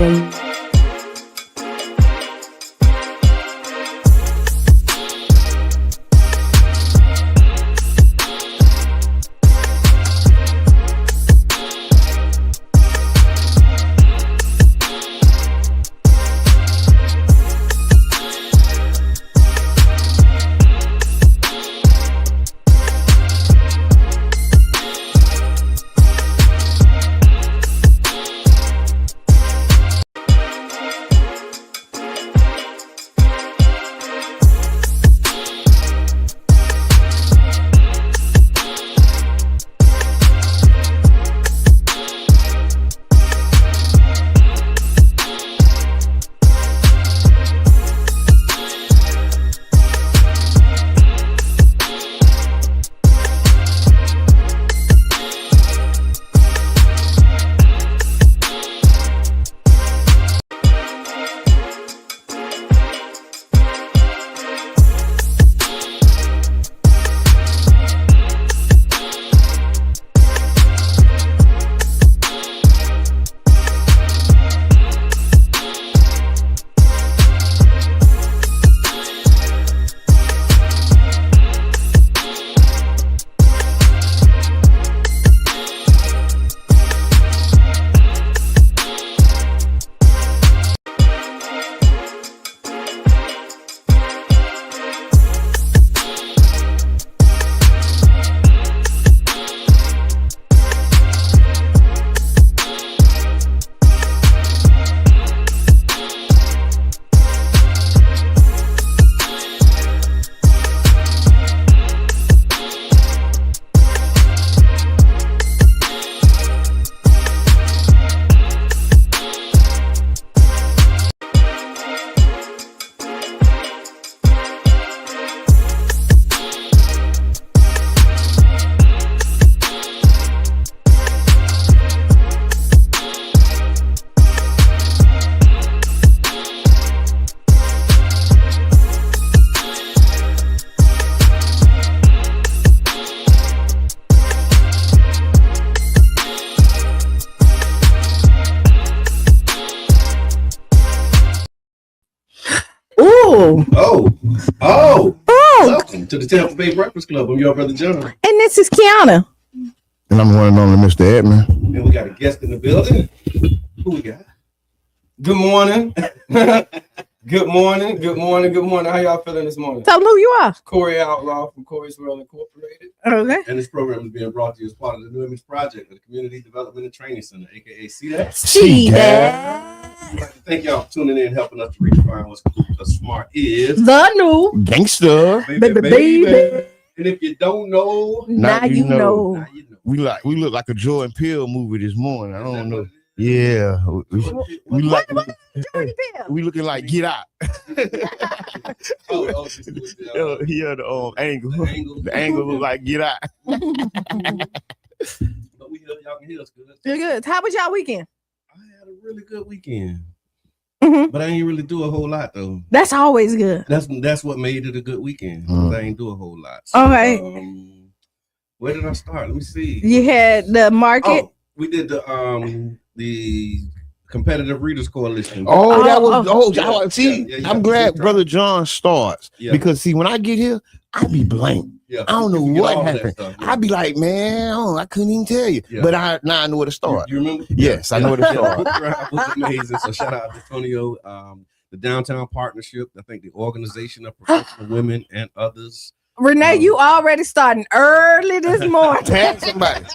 baby. Oh! Welcome to the Tampa Bay Breakfast Club. I'm your brother John. And this is Qiana. And I'm one and only Mr. Edmund. And we got a guest in the building. Who we got? Good morning. Good morning. How y'all feeling this morning? Tell them who you are. Corey Outlaw from Corey's World Incorporated. Okay. And this program is being brought to you as part of the New Image Project of the Community Development and Training Center, aka CDAC. I'd like to thank y'all for tuning in and helping us to redefine what's cool because smart is the new gangster. Baby. And if you don't know, now you know. Now you know. We look like a Jordan Peele movie this morning. I don't know. Yeah, we like we looking like Get Out. Here the angle. The angle look like Get Out. But we hear y'all can hear us good. You're good. How was y'all weekend? I had a really good weekend. Mm-hmm. But I ain't really do a whole lot though. That's always good. That's what made it a good weekend. I ain't do a whole lot. So, okay. Where did I start? Let me see. You had the market. Oh, we did the Competitive Readers Coalition. I'm glad Brother John starts because see when I get here, I be blank. Yeah. I don't know what happened. I be like, man, I couldn't even tell you. Yeah. But now I know where to start. You remember? Yes, I know where to start. The book drive was amazing. So shout out to Antonio, the Downtown Partnership. I think the Organization of Professional Women and others. Renee, you already starting early this morning. Tag somebody.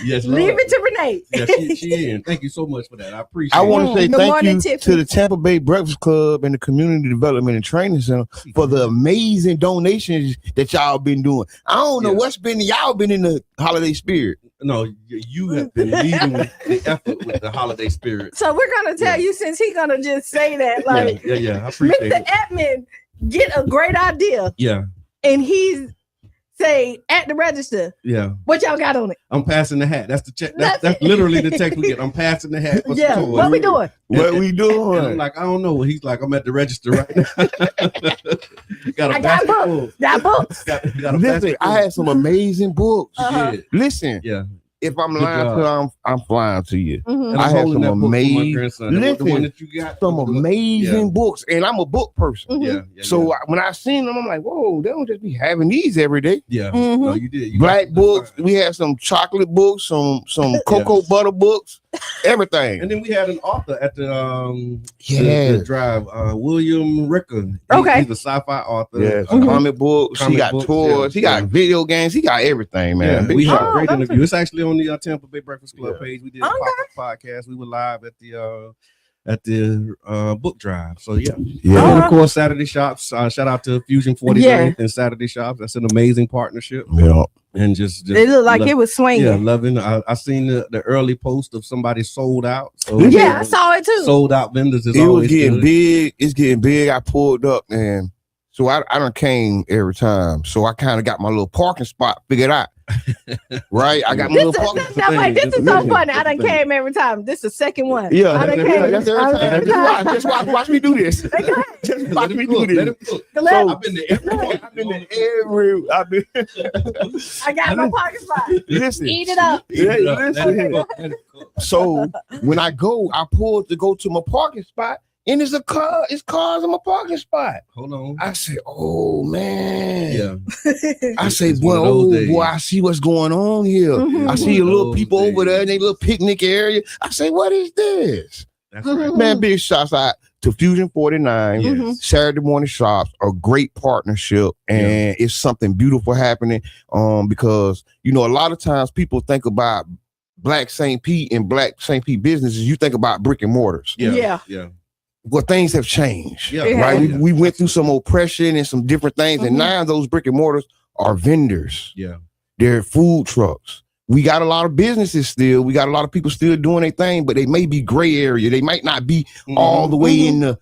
Yes, leave it to Renee. Yes, she is. Thank you so much for that. I appreciate it. I want to say thank you Tiffany. to the Tampa Bay Breakfast Club and the Community Development and Training Center for the amazing donations that y'all been doing. I don't know what's been, y'all been in the holiday spirit. No, you have been leading the effort with the holiday spirit. So we're going to tell you, since he's going to just say that, like, I appreciate Mr. Edmund get a great idea. Yeah. And he's say at the register. Yeah. What y'all got on it? I'm passing the hat. That's the check. That's literally the text we get. I'm passing the hat. What we doing? What we doing? And I'm like, I don't know. He's like, I'm at the register right now. I got books. Got books. Listen, I had some amazing books. Uh-huh. Listen. Yeah. if I'm lying to you, I'm flying to you. Mhm. I have some amazing, the one that you got, some amazing books, and I'm a book person. Mhm. So when I seen them, I'm like, whoa, they don't just be having these every day. Yeah, Mhm. no, you did. You Black books. We had some chocolate books, some cocoa butter books, everything. And then we had an author at the Yeah. the drive, William Ricker. Okay. He's a sci-fi author. Yeah, comic books. He got books, toys. He got video games. He got everything, man. Yeah, Big we had shout. a great that's interview. It's actually on the Tampa Bay Breakfast Club page. We did a Okay. pop-up podcast. We were live at the book drive. So yeah. Yeah. And of course, Saturday Shops. Shout out to Fusion 49th and Saturday Shops. That's an amazing partnership. Yeah. And just It looked like it was swinging. Yeah, loving. I seen the early post of somebody sold out. So Yeah, I saw it too. sold out vendors is It was always getting good. big. It's getting big. I pulled up, and so I done came every time. So I kind of got my little parking spot figured out. Right? I got my little parking spot. This is so Listen, funny. I done came every time. This is the second one. Yeah, I done that's every time. Just watch me do this. Just watch me do Let this. him cook. So, I've been to every. I've been I got my pocket spot. listen. Eat it up. Yeah, Let listen. him cook. Let him cook. So when I pulled to go to my parking spot, and it's cars in my parking spot. Hold on. I said, oh man. Yeah. I say, It's one of those days. boy, I see what's going on here. Mhm. I see a One of little those people over days. there in their little picnic area. I say, what is this? That's right. Man, big shots out to Fusion 49. Yes. Mhm. Saturday morning shops, a great partnership, and it's something beautiful happening. Because a lot of times people think about Black St. Pete and Black St. Pete businesses, you think about brick and mortars. Yeah. Well, things have changed. Yeah. Yeah. Right. Yeah. We went through some oppression and some different things, and Mhm. now those brick and mortars are vendors. Yeah. They're food trucks. We got a lot of businesses still. We got a lot of people still doing their thing, but they may be gray area. They might not be all the way Mhm. in the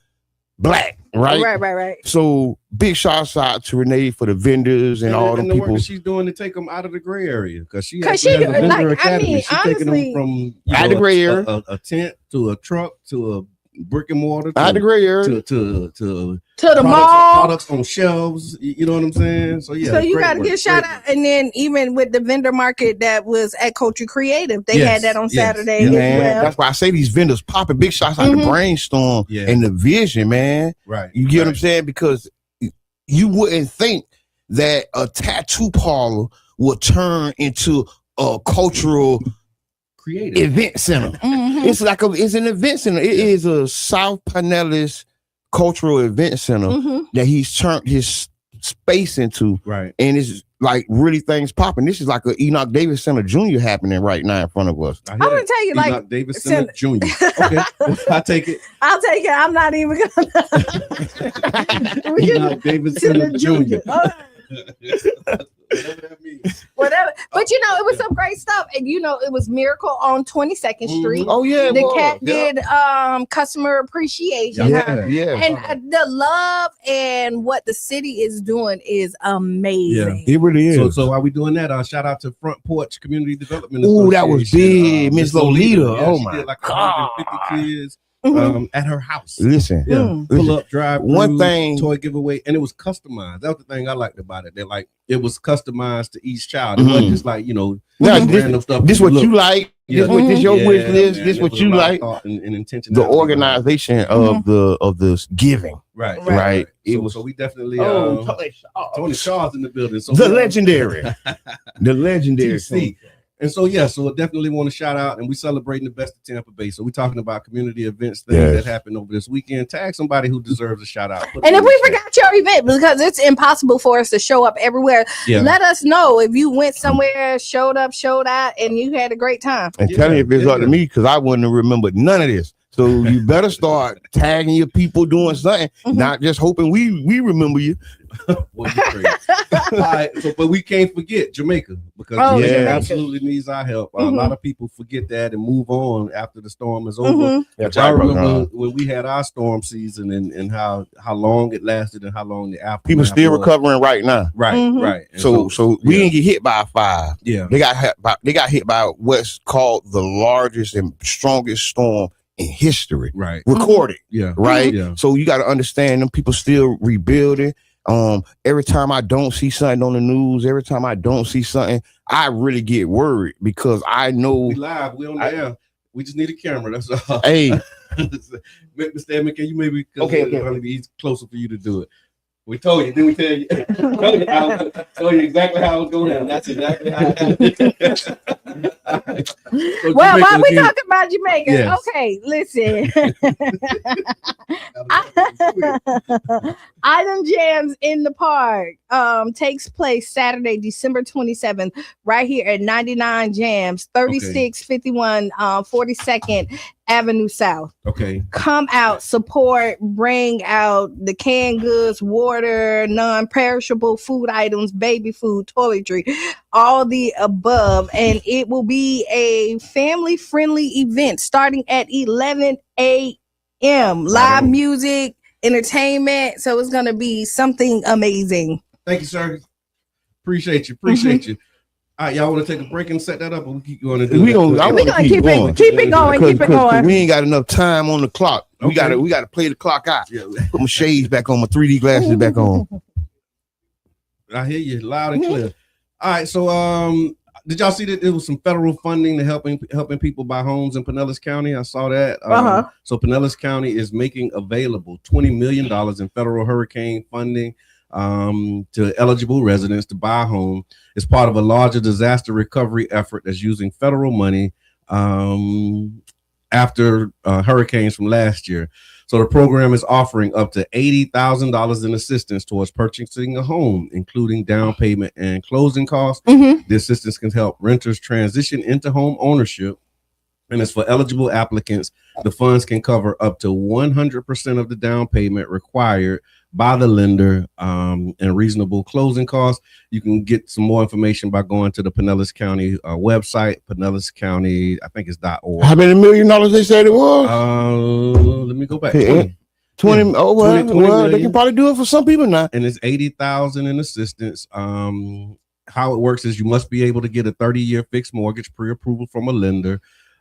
black, right? Right. So big shouts out to Renee for the vendors and all them the work people. that she's doing to take them out of the gray area, because she 'Cause actually she has a vendor like, I academy. mean, She's taking them honestly- from Out of the gray area. a tent to a truck to a brick and mortar Out of the gray area. to To the products, mall. products on shelves. You know what I'm saying? So yeah. So you great got to work, get shout great out, and then even with the vendor market that was at Culture Creative, they had that on Saturday as Man, well. that's why I say these vendors popping. Big shots out Mhm. to Brainstorm Yeah. and the Vision, man. work. Right. You get what I'm right. saying? Because you wouldn't think that a tattoo parlor would turn into a cultural Creative. event center. Mhm. It's an event center. It is a South Pinellas cultural event center Mhm. that he's turned his space into, Right. and it's like really things popping. This is like a Enoch Davis Center Jr. happening right now in front of us. I I'm hear gonna that. tell you, like, Enoch Davis Center Jr. Okay. I take it. I'll take it. I'm not even gonna. We can- Enoch Davis to Center the Jr. junior. Oh, Whatever that means. whatever. But it was some great stuff, and it was Miracle on 22nd Street. Oh yeah, it The was. cat Yeah. did customer appreciation. Yeah. And the love and what the city is doing is amazing. It really is. So while we doing that, shout out to Front Porch Community Development. Ooh, that was Association. big, Miss Lolita. Yeah, Oh she my did like God. 150 kids Mhm. at her house. Listen, Yeah, Mm. pull up, drive. One thing- toy giveaway, and it was customized. That was the thing I liked about it. They it was customized to each child. It Mhm. wasn't just like now, random stuff. this what Look, you like. Yeah. This your yeah, wish list. man, This there what was you a lot of like. thought and intentionality The behind it. organization of the giving. Right, Right. It So, was- so we definitely Tony Shaw's in the building. So the legendary, the legendary. TC. And so so I definitely want to shout out, and we celebrating the best of Tampa Bay. So we're talking about community events, things Yes. that happened over this weekend. Tag somebody who deserves a shout out. Put And them if in we the chat. forgot your event, because it's impossible for us to show up everywhere, Yeah. let us know if you went somewhere, showed up, showed out, and you had a great time. And Yeah, telling you if it's up to yeah. me, because I wouldn't have remembered none of this. So you better start tagging your people doing something, Mhm. not just hoping we remember you. Boy, you crazy. All right, but we can't forget Jamaica, because Oh, Jamaica Jamaica. absolutely needs our help. A Mhm. lot of people forget that and move on after the storm is over. Mhm. But I remember when we had our storm season and how long it lasted and how long the aftermath People still was. recovering right now. Right, Mhm. right. And So we yeah. didn't get hit by a fire. Yeah, They got hit by what's called the largest and strongest storm in history right. recorded. Yeah, Right. Yeah. So you got to understand them people still rebuilding. Every time I don't see something on the news, every time I don't see something, I really get worried because I know we live, we on the air. We just need a camera. That's all. Hey, Mr. Edmund, can you maybe okay. It'll probably be closer for you to do it. We told you, didn't we tell you? told you exactly how it was going down. That's exactly how it happened. Well, while we talking about Jamaica, yes. Okay, listen. Item Jams in the Park takes place Saturday, December 27th, right here at 99 Jams, 3651 42nd Avenue South. Okay. Come out, support, bring out the canned goods, water, non-perishable food items, baby food, toiletry, all the above. And it will be a family-friendly event starting at 11 a.m. Live music, entertainment. So it's going to be something amazing. Thank you, sir. Appreciate you. Appreciate you. All right, y'all want to take a break and set that up, or we keep going to do We're gonna keep it going. We ain't got enough time on the clock. Okay. We gotta play the clock out. Yeah. Put my shades back on, my 3D glasses back on. I hear you loud and clear. All right, so did y'all see that there was some federal funding to helping people buy homes in Pinellas County? I saw that. So Pinellas County is making available $20 million in federal hurricane funding to eligible residents to buy a home. It's part of a larger disaster recovery effort that's using federal money after hurricanes from last year. So the program is offering up to $80,000 in assistance towards purchasing a home, including down payment and closing costs. The assistance can help renters transition into home ownership, and it's for eligible applicants. The funds can cover up to 100% of the down payment required by the lender and reasonable closing costs. You can get some more information by going to the Pinellas County website, Pinellas County, I think it's .org. How many $1 million they said it was? Let me go back. 20. Well, they can probably do it for some people now. And it's $80,000 in assistance. How it works is you must be able to get a 30-year fixed mortgage pre-approval from a lender.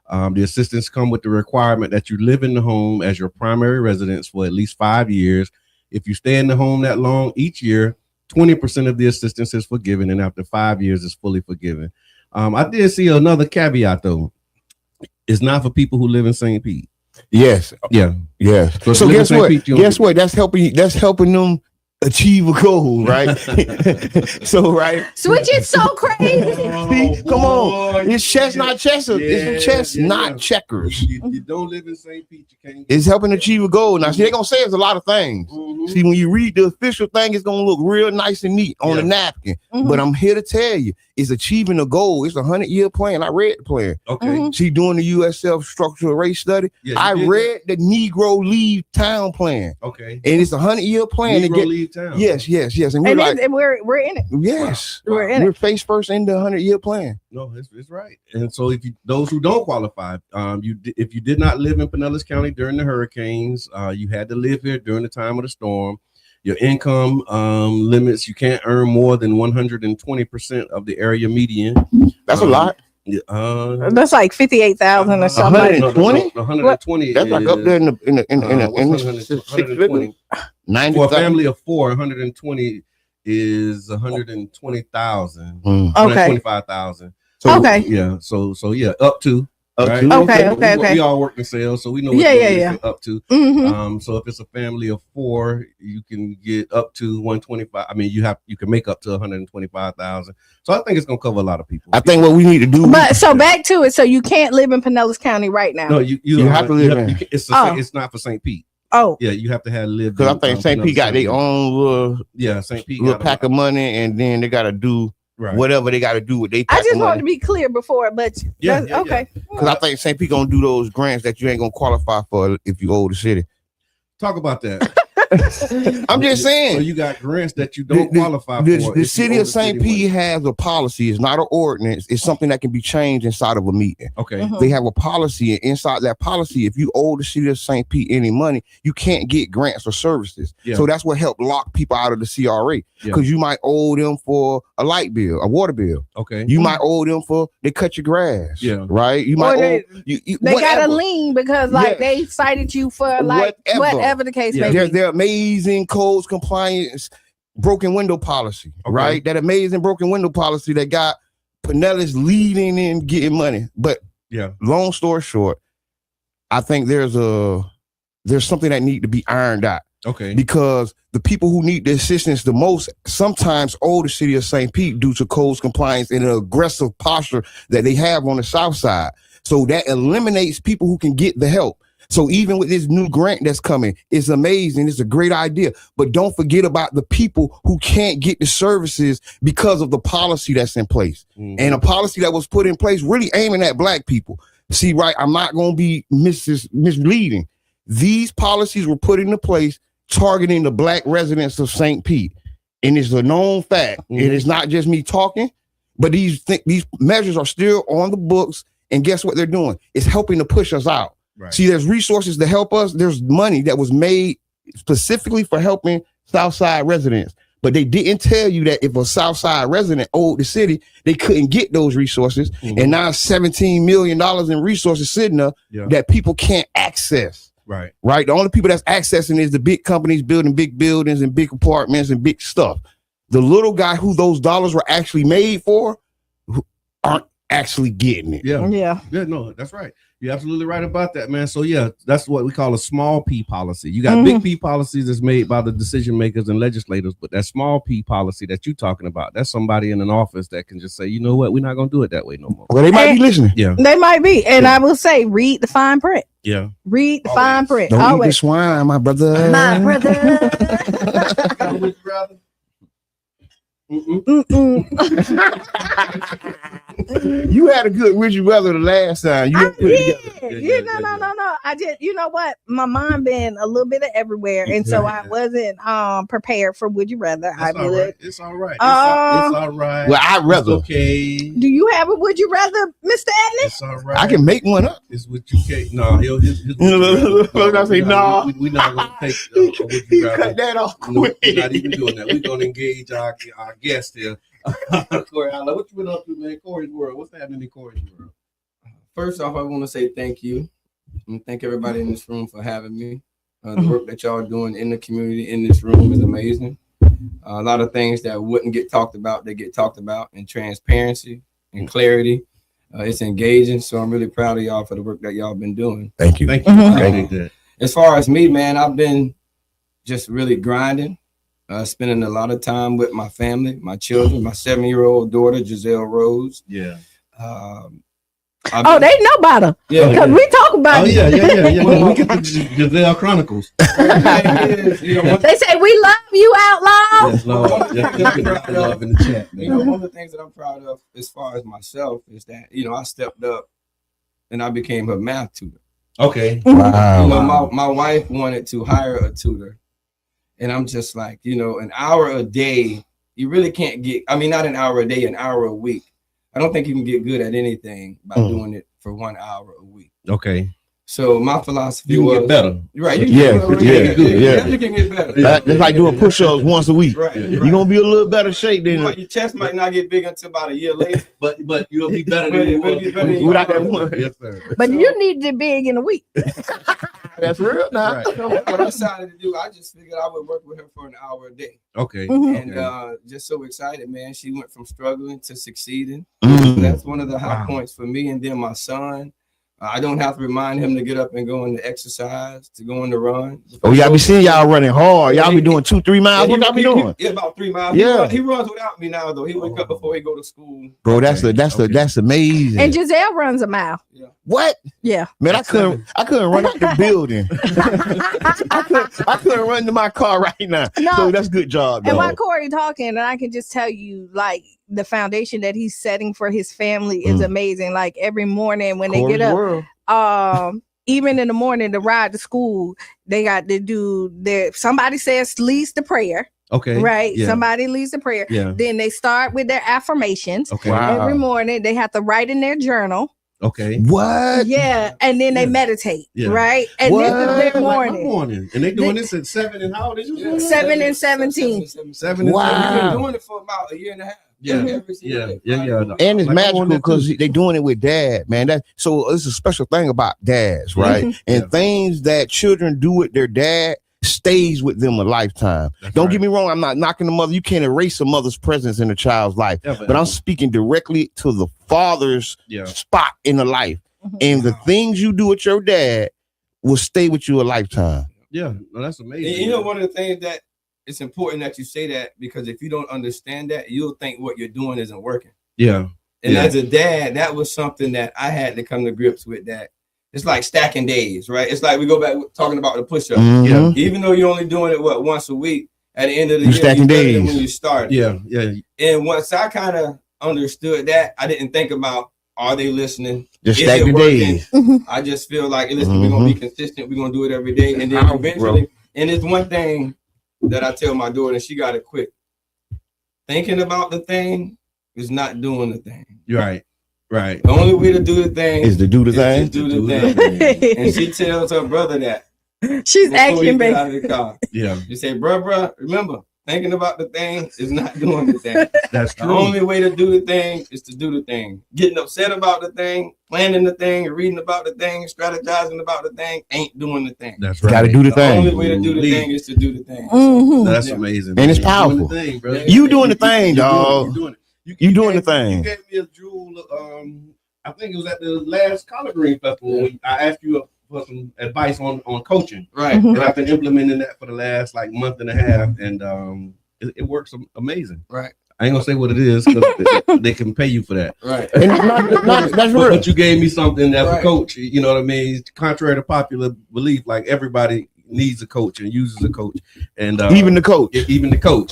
The assistance come with the requirement that you live in the home as your primary residence for at least 5 years. If you stay in the home that long, each year, 20% of the assistance is forgiven, and after 5 years, it's fully forgiven. I did see another caveat, though. It's not for people who live in St. Pete. Yes. Yeah. Yes. So guess what? Guess what? That's helping them achieve a goal, right? Switch it so crazy. See, come on. It's chess, not chessers. It's chess, not checkers. You don't live in St. Pete, you can't. It's helping achieve a goal. Now, see, they're gonna say it's a lot of things. See, when you read the official thing, it's gonna look real nice and neat on the napkin. But I'm here to tell you, it's achieving a goal. It's a 100-year plan. I read the plan. Okay. See, doing the USF structural race study, I read the Negro Leave Town plan. Okay. And it's a 100-year plan. Negro Leave Town. Yes. And we're in it. Yes. Wow. We're face first in the 100-year plan. No, it's right. And so if those who don't qualify, if you did not live in Pinellas County during the hurricanes, you had to live here during the time of the storm. Your income limits, you can't earn more than 120% of the area median. That's a lot. That's like 58,000 or something. 120? 120. That's like up there in the 620. For a family of 4, 120 is 120,000. Okay. 125,000. So, okay. Yeah. So yeah, up to. Right? Okay. We all work in sales, so we know what up to. So if it's a family of 4, you can get up to 125. I mean, you can make up to 125,000. So I think it's gonna cover a lot of people. I think what we need to do. But so back to it. So you can't live in Pinellas County right now. No, you have to live. It's not for St. Pete. Oh, yeah, you have to have lived. Because I think St. Pete got their own St. Pete little pack of money, and then they got to do. Right. Whatever they got to do with they. I just want to be clear before, but okay. Because I think St. Pete gonna do those grants that you ain't gonna qualify for if you owe the city. Talk about that. I'm just saying. So you got grants that you don't qualify for. The city of St. Pete has a policy. It's not an ordinance. It's something that can be changed inside of a meeting. Okay. They have a policy, and inside that policy, if you owe the city of St. Pete any money, you can't get grants or services. So that's what helped lock people out of the CRA. Because you might owe them for a light bill, a water bill. Okay. You might owe them for they cut your grass. Yeah. Right. You might owe. They got a lien because they cited you for whatever the case may be. They're amazing codes compliance broken window policy, Okay. right? That amazing broken window policy that got Pinellas leading and getting money. But long story short, I think there's something that need to be ironed out. Okay. Because the people who need the assistance the most sometimes owe the city of St. Pete due to codes compliance and an aggressive posture that they have on the south side. So that eliminates people who can get the help. So even with this new grant that's coming, it's amazing. It's a great idea. But don't forget about the people who can't get the services because of the policy that's in place. Mm-hmm. And a policy that was put in place really aiming at black people. See, right, I'm not going to be misleading. These policies were put into place targeting the black residents of St. Pete. And it's a known fact. Mm-hmm. It is not just me talking, but these measures are still on the books. And guess what they're doing? It's helping to push us out. Right. See, there's resources to help us. There's money that was made specifically for helping Southside residents. But they didn't tell you that if a Southside resident owed the city, they couldn't get those resources. Mm-hmm. And now $17 million in resources sitting there that people can't access. Right. The only people that's accessing is the big companies building big buildings and big apartments and big stuff. The little guy who those dollars were actually made for aren't actually getting it. Yeah, no, that's right. You're absolutely right about that, man. So that's what we call a small P policy. You got big P policies that's made by the decision makers and legislators, but that small P policy that you're talking about, that's somebody in an office that can just say, you know what, we're not going to do it that way no more. Well, they might be listening. Yeah, they might be. And I will say, read the fine print. Yeah. Read the fine print. Don't eat the swine, my brother. My brother. Would you rather? You had a good would you rather the last time. No. I did. You know what? My mind been a little bit of everywhere, and so I wasn't prepared for would you rather. It's all right. It's all right. Well, I'd rather. It's okay. Do you have a would you rather, Mr. Atlas? It's all right. I can make one up. It's what you can't. No, I say no. We're not gonna take. Would you rather? Cut that off. No, we're not even doing that. We're gonna engage our guest here. Corey, what you been up to, man? Corey's World. What's happening in Corey's World? First off, I want to say thank you and thank everybody in this room for having me. The work that y'all are doing in the community in this room is amazing. A lot of things that wouldn't get talked about, they get talked about in transparency and clarity. It's engaging, so I'm really proud of y'all for the work that y'all been doing. Thank you. Thank you. As far as me, man, I've been just really grinding. Spending a lot of time with my family, my children, my 7-year-old daughter, Giselle Rose. Yeah. They know about her. Yeah. Because we talk about it. Yeah. Well, we get the Giselle Chronicles. They say we love you out loud. Yes, Lord. Love in the chat, man. One of the things that I'm proud of as far as myself is that, I stepped up and I became her math tutor. Okay. Wow. My wife wanted to hire a tutor. And I'm just like, an hour a day, you really can't get, not an hour a day, an hour a week. I don't think you can get good at anything by doing it for 1 hour a week. Okay. So my philosophy was get better. Right. You can get better. It's like doing push-ups once a week. Right. You're going to be a little better shape than your chest might not get big until about a year later. but you'll be better than you were without that one. Yes, sir. But you need to be big in a week. That's real now. Right. What I decided to do, I just figured I would work with her for an hour a day. Okay. And just so excited, man. She went from struggling to succeeding. Mm-hmm. That's one of the high points for me. And then my son, I don't have to remind him to get up and go into exercise, to go on the run. Oh, y'all be seeing y'all running hard. Y'all be doing 2-3 miles. What y'all be doing? Yeah, about 3 miles. Yeah. He runs without me now, though. He wake up before he go to school. Bro, that's amazing. And Giselle runs a mile. Yeah. What? Yeah. Man, I couldn't run out the building. I couldn't run to my car right now. No. So that's good job, and dog. while Corey talking, and I can just tell you, like, the foundation that he's setting for his family is amazing. Like every morning when they get up, even in the morning to ride to school, they got to do somebody leads the prayer. Okay. Right. Yeah. Somebody leads the prayer. Yeah. Then they start with their affirmations. Okay. Wow. Every morning they have to write in their journal. Okay. What? Yeah. And then they meditate. Yeah. Right. And this is their morning. And they doing this at 7 and how old is you? 7 and 17. 7 and wow. 17. We've been doing it for about a year and a half. Yeah. And it's magical because they're doing it with dad, man. So it's a special thing about dads, right? And things that children do with their dad stays with them a lifetime. Don't get me wrong, I'm not knocking the mother. You can't erase a mother's presence in a child's life. But I'm speaking directly to the father's spot in the life. And the things you do with your dad will stay with you a lifetime. Yeah, no, that's amazing. And you know, one of the things that it's important that you say that, because if you don't understand that, you'll think what you're doing isn't working. Yeah. And as a dad, that was something that I had to come to grips with. That it's like stacking days, right? It's like we go back talking about the push-up. Mm-hmm. Even though you're only doing it once a week, at the end of the year, stacking days when you started. Yeah. And once I kind of understood that, I didn't think about, are they listening? Just stack the days. I just feel like, listen, we're gonna be consistent. We're gonna do it every day, and then eventually. And it's one thing that I tell my daughter, and she got it quick. Thinking about the thing is not doing the thing. Right. The only way to do the thing is to do the thing. And she tells her brother that. She's action based. Out of the car. Yeah. She say, bro, remember, thinking about the thing is not doing the thing. That's true. The only way to do the thing is to do the thing. Getting upset about the thing, planning the thing, reading about the thing, strategizing about the thing, ain't doing the thing. That's right. Got to do the thing. The only way to do the thing is to do the thing. Mm-hmm. That's amazing. And it's powerful. You doing the thing, dog. You doing the thing. You gave me a jewel. I think it was at the last Collard Green Festival. I asked you for some advice on coaching. Right. And I've been implementing that for the last month and a half, and it works amazing. Right. I ain't gonna say what it is because they can pay you for that. Right. And that's real. But you gave me something as a coach. You know what I mean? Contrary to popular belief, everybody needs a coach and uses a coach, and even the coach,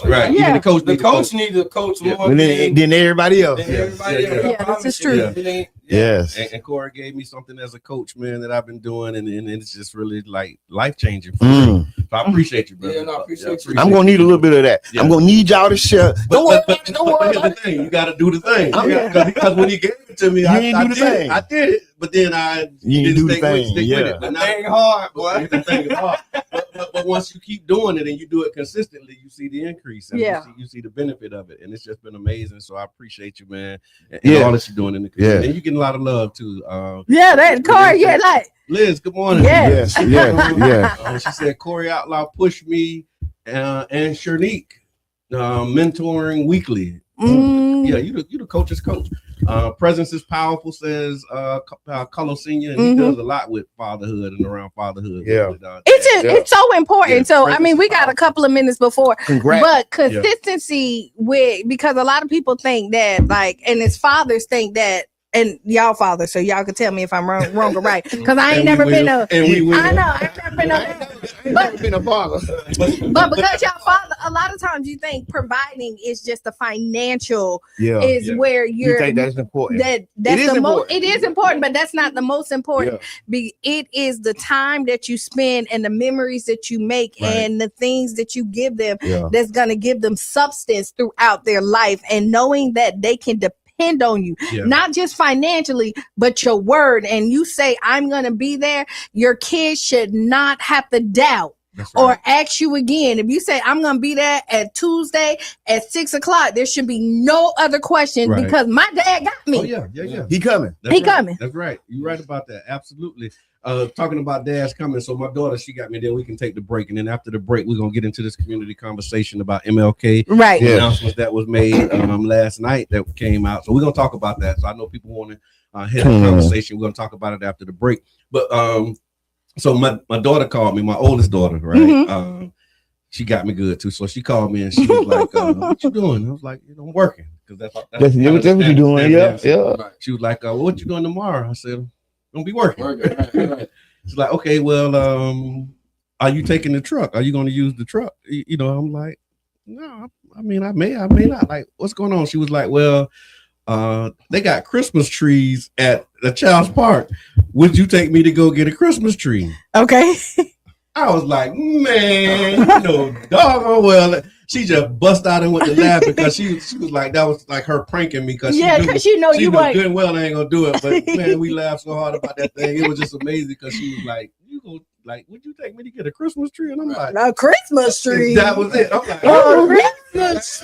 right? Yeah. Even the coach needs a coach more than everybody else. This is true. Yes. And Corey gave me something as a coach, man, that I've been doing, and it's just really life changing for me. So I appreciate you, brother. Yeah, no, I appreciate you. I'm gonna need a little bit of that. I'm gonna need y'all to share. Don't worry. Here's the thing: you got to do the thing. Because when he gave it to me, I did it. But then you didn't do the thing. The thing hard, boy. The thing is hard. But once you keep doing it and you do it consistently, you see the increase. And you see the benefit of it, and it's just been amazing. So I appreciate you, man, and all that you're doing in the community. And you getting a lot of love too. That Corey, Liz, good morning. Yes. She said Corey Outlaw pushed me and Shernique mentoring weekly. Yeah, you the coach's coach. Presence is powerful, says Carlo Senior, and he does a lot with fatherhood and around fatherhood. Yeah, it's so important. Yeah, so I mean, we got a couple of minutes before. Congrats. But consistency because a lot of people think that and as fathers think that. And y'all father, so y'all can tell me if I'm wrong or right. Because I ain't never been a. I know I've never been a father. But because y'all father, a lot of times you think providing is just the financial. Where you think that's important. That's the most. It is important, but that's not the most important. It is the time that you spend and the memories that you make and the things that you give them. That's gonna give them substance throughout their life, and knowing that they can depend on you, not just financially, but your word. And you say, I'm going to be there. Your kids should not have to doubt or ask you again. If you say, I'm going to be there at Tuesday at 6:00, there should be no other question because my dad got me. Oh, yeah. He coming. Coming. That's right. You're right about that. Absolutely. Talking about dads coming. So my daughter, she got me there. We can take the break. And then after the break, we're going to get into this community conversation about MLK. Right. The announcements that was made last night that came out. So we're going to talk about that. So I know people want to hear the conversation. We're going to talk about it after the break. But so my daughter called me, my oldest daughter, right? She got me good too. So she called me and she was like, what you doing? I was like, I'm working. Because that's what you're doing. Yeah. She was like, what you doing tomorrow? I said, I'm gonna be working. She's like, okay, well, are you taking the truck? Are you going to use the truck? I'm like, no, I mean, I may not. Like, what's going on? She was like, well, they got Christmas trees at the child's park. Would you take me to go get a Christmas tree? Okay. I was like, man, doggone well. She just bust out and went to laugh because she was like, that was like her pranking me because she knew you weren't good and well I ain't gonna do it. But man, we laughed so hard about that thing. It was just amazing because she was like, would you take me to get a Christmas tree? And I'm like, a Christmas tree. That was it. I'm like, oh, Christmas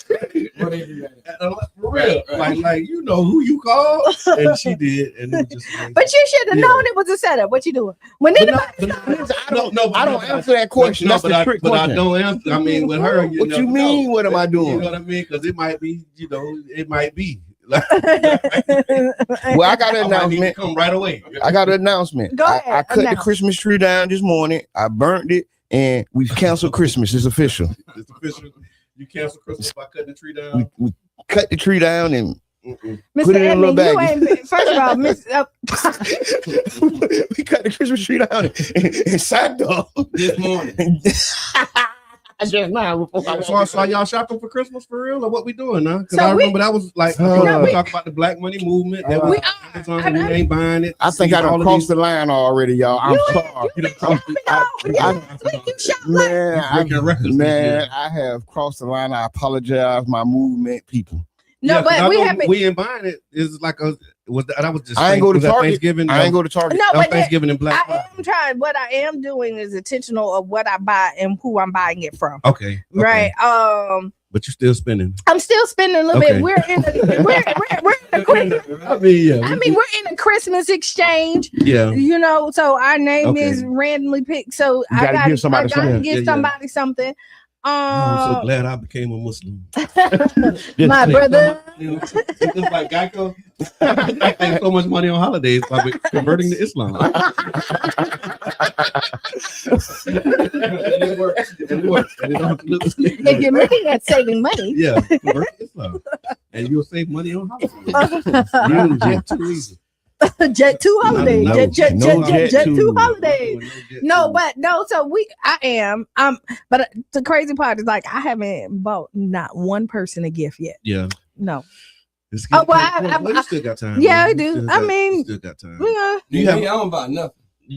tree. What they do that? For real, like you know who you called, and she did, and it was just. But you should have known it was a setup. What you doing? When anybody I don't answer that question. That's the trick question. But I don't answer. I mean, with her, what you mean? What am I doing? You know what I mean? Because it might be, it might be. Well, I got an announcement. Come right away. I got an announcement. Go ahead. I cut the Christmas tree down this morning. I burnt it, and we've canceled Christmas. It's official. It's official. You cancel Christmas by cutting the tree down. We cut the tree down and Mr. put it in a little bag. First of all, we cut the Christmas tree down and sat up This morning. just now. So y'all shopping for Christmas for real, or what we doing now? Because So I remember that was like we we- talk about the Black Money movement. That we we ain't buying it. I think I done crossed the line already, y'all. I'm sorry. Man, I have crossed the line. I apologize, my movement people. No, but we haven't. We ain't buying it. It's like that was just. I ain't go to Target. Thanksgiving. I ain't go to Target. No, That was but Thanksgiving and Black I am trying. What I am doing is intentional of what I buy and who I'm buying it from. Okay. Right. But you're still spending. I'm still spending a little bit. We're in a Christmas. We're in a Christmas exchange. Yeah. So our name is randomly picked. So I gotta give somebody something. I'm so glad I became a Muslim. My brother. It's just like Geico. I spend so much money on holidays by converting to Islam. It works. If you're looking at saving money, convert to Islam, and you'll save money on holidays. Too easy. Jet 2 holidays. Jet 2 holidays. No, So I am. But the crazy part is like I haven't bought not one person a gift yet. Yeah. No. You still got time. Yeah, I do. Still got time. Yeah. I don't buy nothing.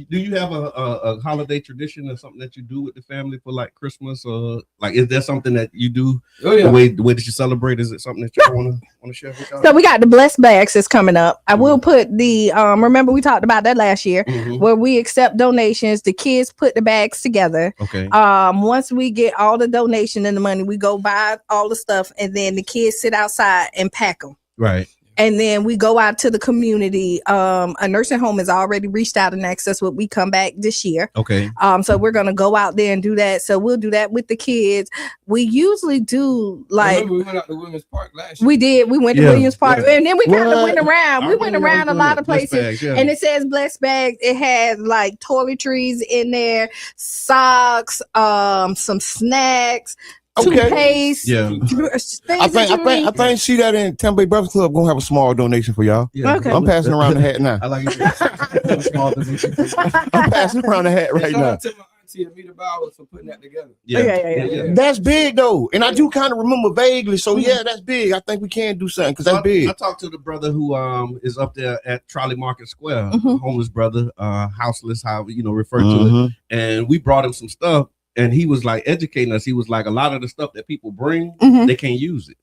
Do you have a holiday tradition or something that you do with the family for like Christmas, or like is there something that you do? Oh yeah. The way that you celebrate, is it something that you want to share with y'all? So we got the blessed bags that's coming up. I will put the remember we talked about that last year where we accept donations. The kids put the bags together. Okay. Once we get all the donation and the money, we go buy all the stuff, and then the kids sit outside and pack them. Right. And then we go out to the community. A nursing home has already reached out and asked us would we come back this year. Okay. So we're gonna go out there and do that. So we'll do that with the kids. We usually do like we went out to Williams Park last year. we did. We went to Williams Park, and then we kind of went around. We went around a lot of places, and it says blessed bags. It has like toiletries in there, socks, some snacks. Toothpaste. Yeah. I think see that in Tampa Bay Breakfast Club gonna have a small donation for y'all. Yeah. Okay. I'm passing around the hat now. I like it. Small donation. I'm passing around the hat right now. To my auntie Amita Bowers for putting that together. Yeah. That's big though, and I do kind of remember vaguely. So that's big. I think we can do something because that's big. I talked to the brother who is up there at Trolley Market Square, homeless brother, houseless, how refer to it, and we brought him some stuff. And he was like educating us. He was like, a lot of the stuff that people bring, they can't use it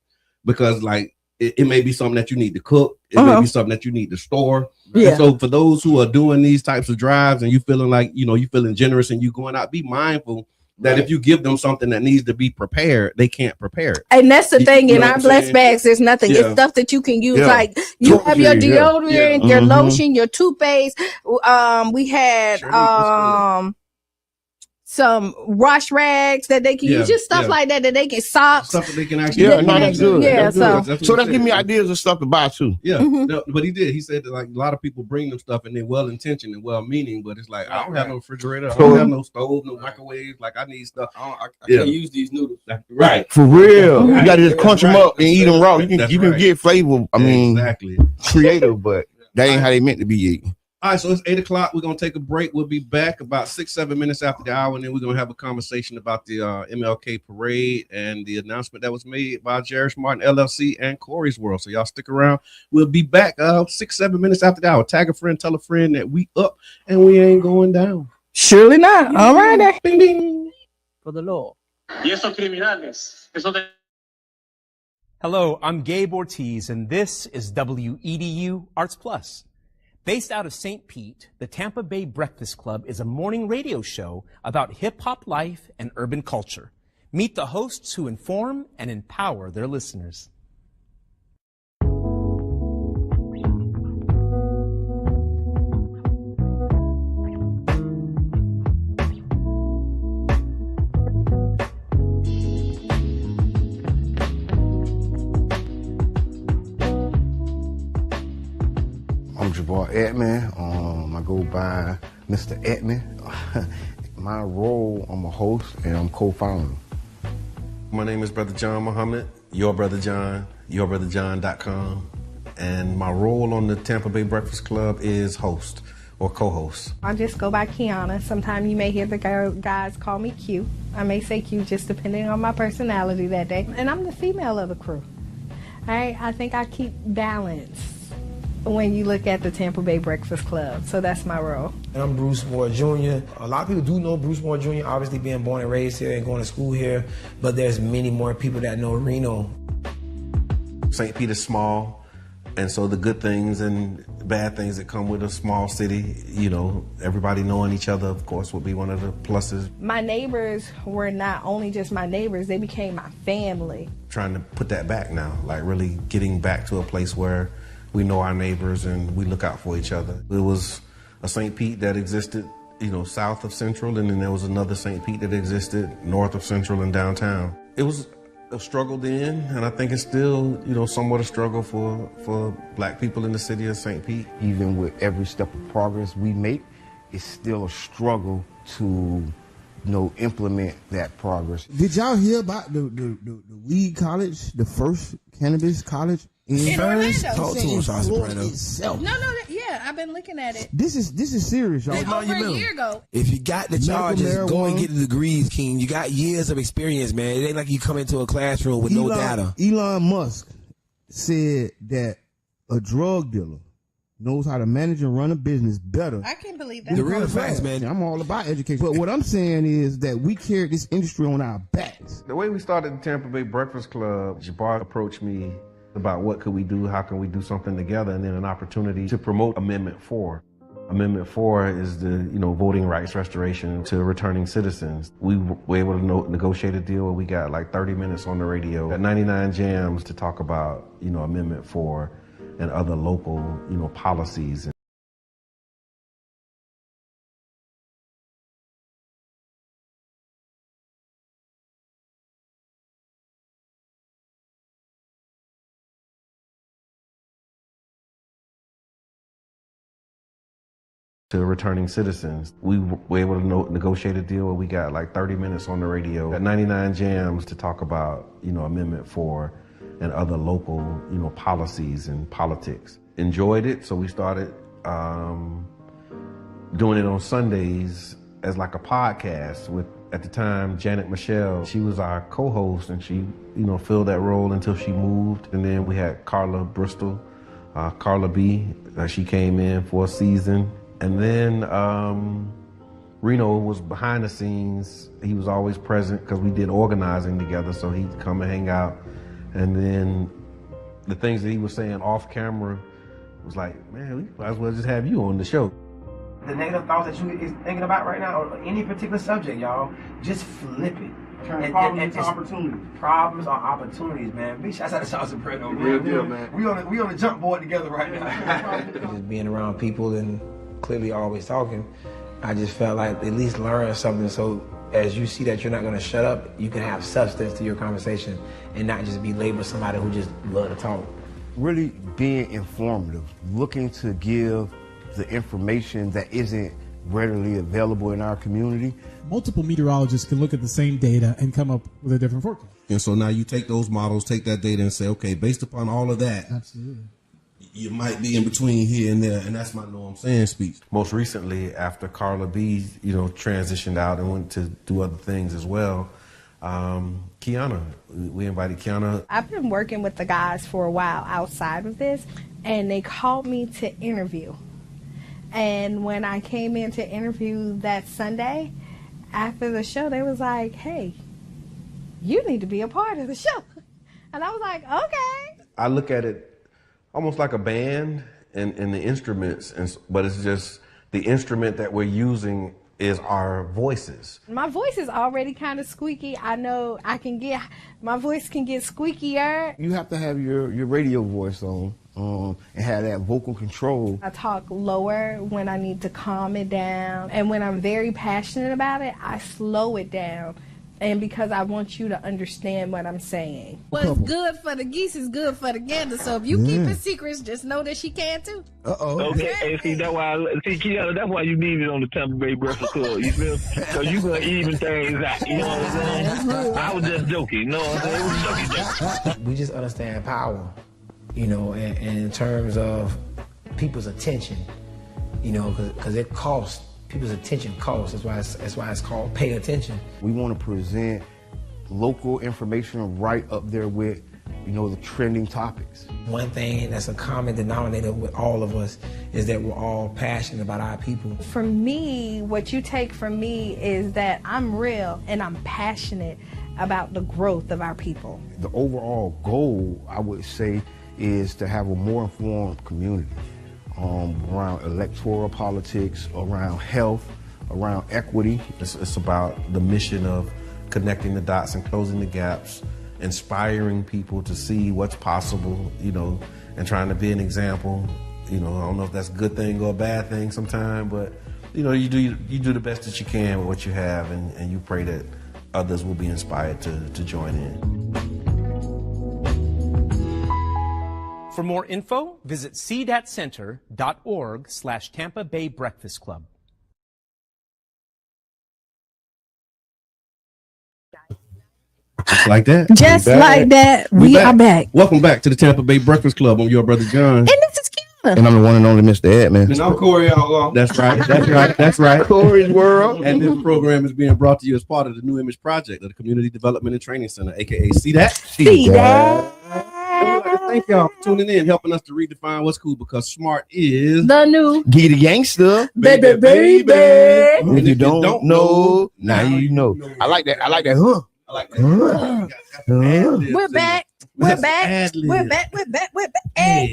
because like it may be something that you need to cook. It may be something that you need to store. Yeah. And so for those who are doing these types of drives and you feeling like, you feeling generous and you going out, be mindful that if you give them something that needs to be prepared, they can't prepare it. And that's the thing in our blessed bags, there's nothing. It's stuff that you can use. Like you have your deodorant, your lotion, your toothpaste. We had some wash rags that they can use, just stuff like that they can socks. Stuff that they can actually. That's good. Yeah, so that's giving me ideas of stuff to buy too. Yeah, no, but he did. He said that like a lot of people bring them stuff and they're well intentioned and well meaning, but it's like I don't have no refrigerator, I don't have no stove, no microwave. Like I need stuff. I can't use these noodles. Right, for real. You got to just crunch them up and eat them raw. You can get flavor. I mean, exactly creative, but that ain't how they meant to be eaten. All right, so it's 8:00. We're gonna take a break. We'll be back about 6-7 minutes after the hour, and then we're gonna have a conversation about the MLK Parade and the announcement that was made by Jerish Martin LLC and Corey's World. So y'all stick around. We'll be back 6-7 minutes after the hour. Tag a friend, tell a friend that we up and we ain't going down. Surely not. All right, bing bing for the Lord. Hello, I'm Gabe Ortiz, and this is WEDU Arts Plus. Based out of St. Pete, the Tampa Bay Breakfast Club is a morning radio show about hip-hop life and urban culture. Meet the hosts who inform and empower their listeners. I'm Jabbar Edman. I go by Mr. Edman. My role, I'm a host and I'm co-founder. My name is Brother John Muhammad, Your Brother John, YourBrotherJohn.com. And my role on the Tampa Bay Breakfast Club is host or co-host. I just go by Qiana. Sometimes you may hear the guys call me Q. I may say Q just depending on my personality that day. And I'm the female of the crew. All right? I think I keep balance when you look at the Tampa Bay Breakfast Club. So that's my role. And I'm Bruce Moore Jr. A lot of people do know Bruce Moore Jr., obviously being born and raised here and going to school here, but there's many more people that know Reno. St. Pete is small, and so the good things and bad things that come with a small city, you know, everybody knowing each other, of course, would be one of the pluses. My neighbors were not only just my neighbors, they became my family. Trying to put that back now, like really getting back to a place where we know our neighbors and we look out for each other. It was a St. Pete that existed, you know, south of Central, and then there was another St. Pete that existed north of Central and downtown. It was a struggle then, and I think it's still, you know, somewhat a struggle for black people in the city of St. Pete. Even with every step of progress we make, it's still a struggle to, implement that progress. Did y'all hear about the weed college, the first cannabis college? In Orlando. Talk to him, Sean Soprano. No, yeah, I've been looking at it. This is serious, y'all. Over a year ago. If you got the charges, go and get the degrees, King. You got years of experience, man. It ain't like you come into a classroom with no data. Elon Musk said that a drug dealer knows how to manage and run a business better. I can't believe that. The real facts, man. I'm all about education. But what I'm saying is that we carry this industry on our backs. The way we started the Tampa Bay Breakfast Club, Jabbar approached me about what could we do, how can we do something together, and then an opportunity to promote Amendment 4. Amendment 4 is the, voting rights restoration to returning citizens. We were able to negotiate a deal where we got like 30 minutes on the radio at 99 Jams to talk about, Amendment 4 and other local, policies. To returning citizens. We were able to negotiate a deal where we got like 30 minutes on the radio at 99 Jams to talk about, Amendment 4 and other local, policies and politics. Enjoyed it, so we started doing it on Sundays as like a podcast with, at the time, Janet Michelle. She was our co-host and she, filled that role until she moved. And then we had Carla Bristol, Carla B. She came in for a season. And then Reno was behind the scenes. He was always present because we did organizing together, so he'd come and hang out. And then the things that he was saying off camera was like, man, we might as well just have you on the show. The negative thoughts that you is thinking about right now, or any particular subject, y'all, just flip it. Turn problems into opportunities. Problems are opportunities, man. Big shouts out to Sean Soprano, man. Real deal, man. We on the jump board together right now. Just being around people and clearly always talking, I just felt like at least learn something, so as you see that you're not going to shut up, you can have substance to your conversation and not just be labeled somebody who just love to talk. Really being informative, looking to give the information that isn't readily available in our community. Multiple meteorologists can look at the same data and come up with a different forecast. And so now you take those models, take that data and say, okay, based upon all of that, Absolutely. You might be in between here and there, and that's my know what I'm saying speech. Most recently, after Carla B, transitioned out and went to do other things as well, Qiana, we invited Qiana. I've been working with the guys for a while outside of this, and they called me to interview. And when I came in to interview that Sunday, after the show, they was like, hey, you need to be a part of the show. And I was like, okay. I look at it almost like a band and the instruments, but it's just the instrument that we're using is our voices. My voice is already kind of squeaky. I know my voice can get squeakier. You have to have your radio voice on and have that vocal control. I talk lower when I need to calm it down. And when I'm very passionate about it, I slow it down. And because I want you to understand what I'm saying. What's good for the geese is good for the gander. So if you keep it secrets, just know that she can too. Okay, hey, see, that's why Qiana, that's why you need it on the Tampa Bay Breakfast Club. You feel? So you gonna even things out. You know what I'm saying? I was just joking. You know what I'm saying? It was joking. We just understand power, you know, and in terms of people's attention, you know, because it costs. People's attention costs. That's why it's called pay attention. We want to present local information right up there with, you know, the trending topics. One thing that's a common denominator with all of us is that we're all passionate about our people. For me, what you take from me is that I'm real and I'm passionate about the growth of our people. The overall goal, I would say, is to have a more informed community. Around electoral politics, around health, around equity. It's about the mission of connecting the dots and closing the gaps, inspiring people to see what's possible, you know, and trying to be an example. You know, I don't know if that's a good thing or a bad thing sometimes, but you know, you do the best that you can with what you have, and you pray that others will be inspired to join in. For more info, visit cdatcenter.org/Tampa Bay Breakfast Club. Just like that. Just like that. We are back. Welcome back to the Tampa Bay Breakfast Club. I'm your brother John. And this is Qiana. And I'm the one and only Mr. Edmund. And I'm Corey Outlaw. That's right. That's right. That's right. Corey's World. And this program is being brought to you as part of the New Image Project of the Community Development and Training Center, aka See That. See that. Thank y'all for tuning in, helping us to redefine what's cool, because smart is The new Get a gangster. baby. If you don't know, now you know. I like that. Huh? I like that. We're back. We're back. We're back. Hey.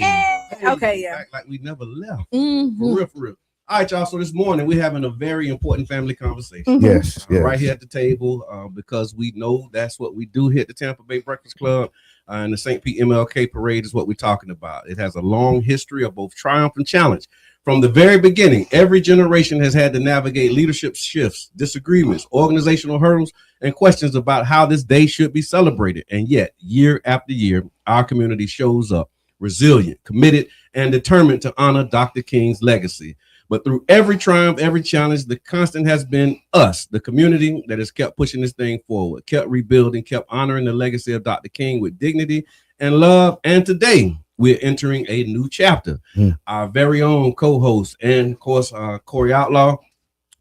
Okay, yeah. Act like we never left. Mm-hmm. For real. All right, y'all. So this morning we're having a very important family conversation. Mm-hmm. Yes. Right here at the table, because we know that's what we do here at the Tampa Bay Breakfast Club. And the St. Pete MLK Parade is what we're talking about. It has a long history of both triumph and challenge. From the very beginning, every generation has had to navigate leadership shifts, disagreements, organizational hurdles, and questions about how this day should be celebrated. And yet, year after year, our community shows up resilient, committed, and determined to honor Dr. King's legacy. But through every triumph, every challenge, the constant has been us, the community that has kept pushing this thing forward, kept rebuilding, kept honoring the legacy of Dr. King with dignity and love. And today, we're entering a new chapter. Our very own co-host and, of course, Corey Outlaw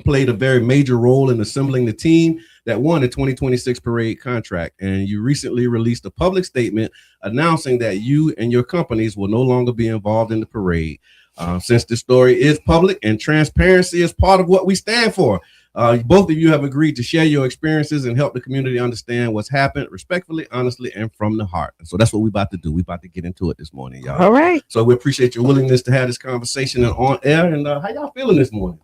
played a very major role in assembling the team that won the 2026 parade contract. And you recently released a public statement announcing that you and your companies will no longer be involved in the parade. Since the story is public and transparency is part of what we stand for, both of you have agreed to share your experiences and help the community understand what's happened respectfully, honestly, and from the heart. And so that's what we're about to do. We're about to get into it this morning, y'all. All right. So we appreciate your willingness to have this conversation and on air. And how y'all feeling this morning?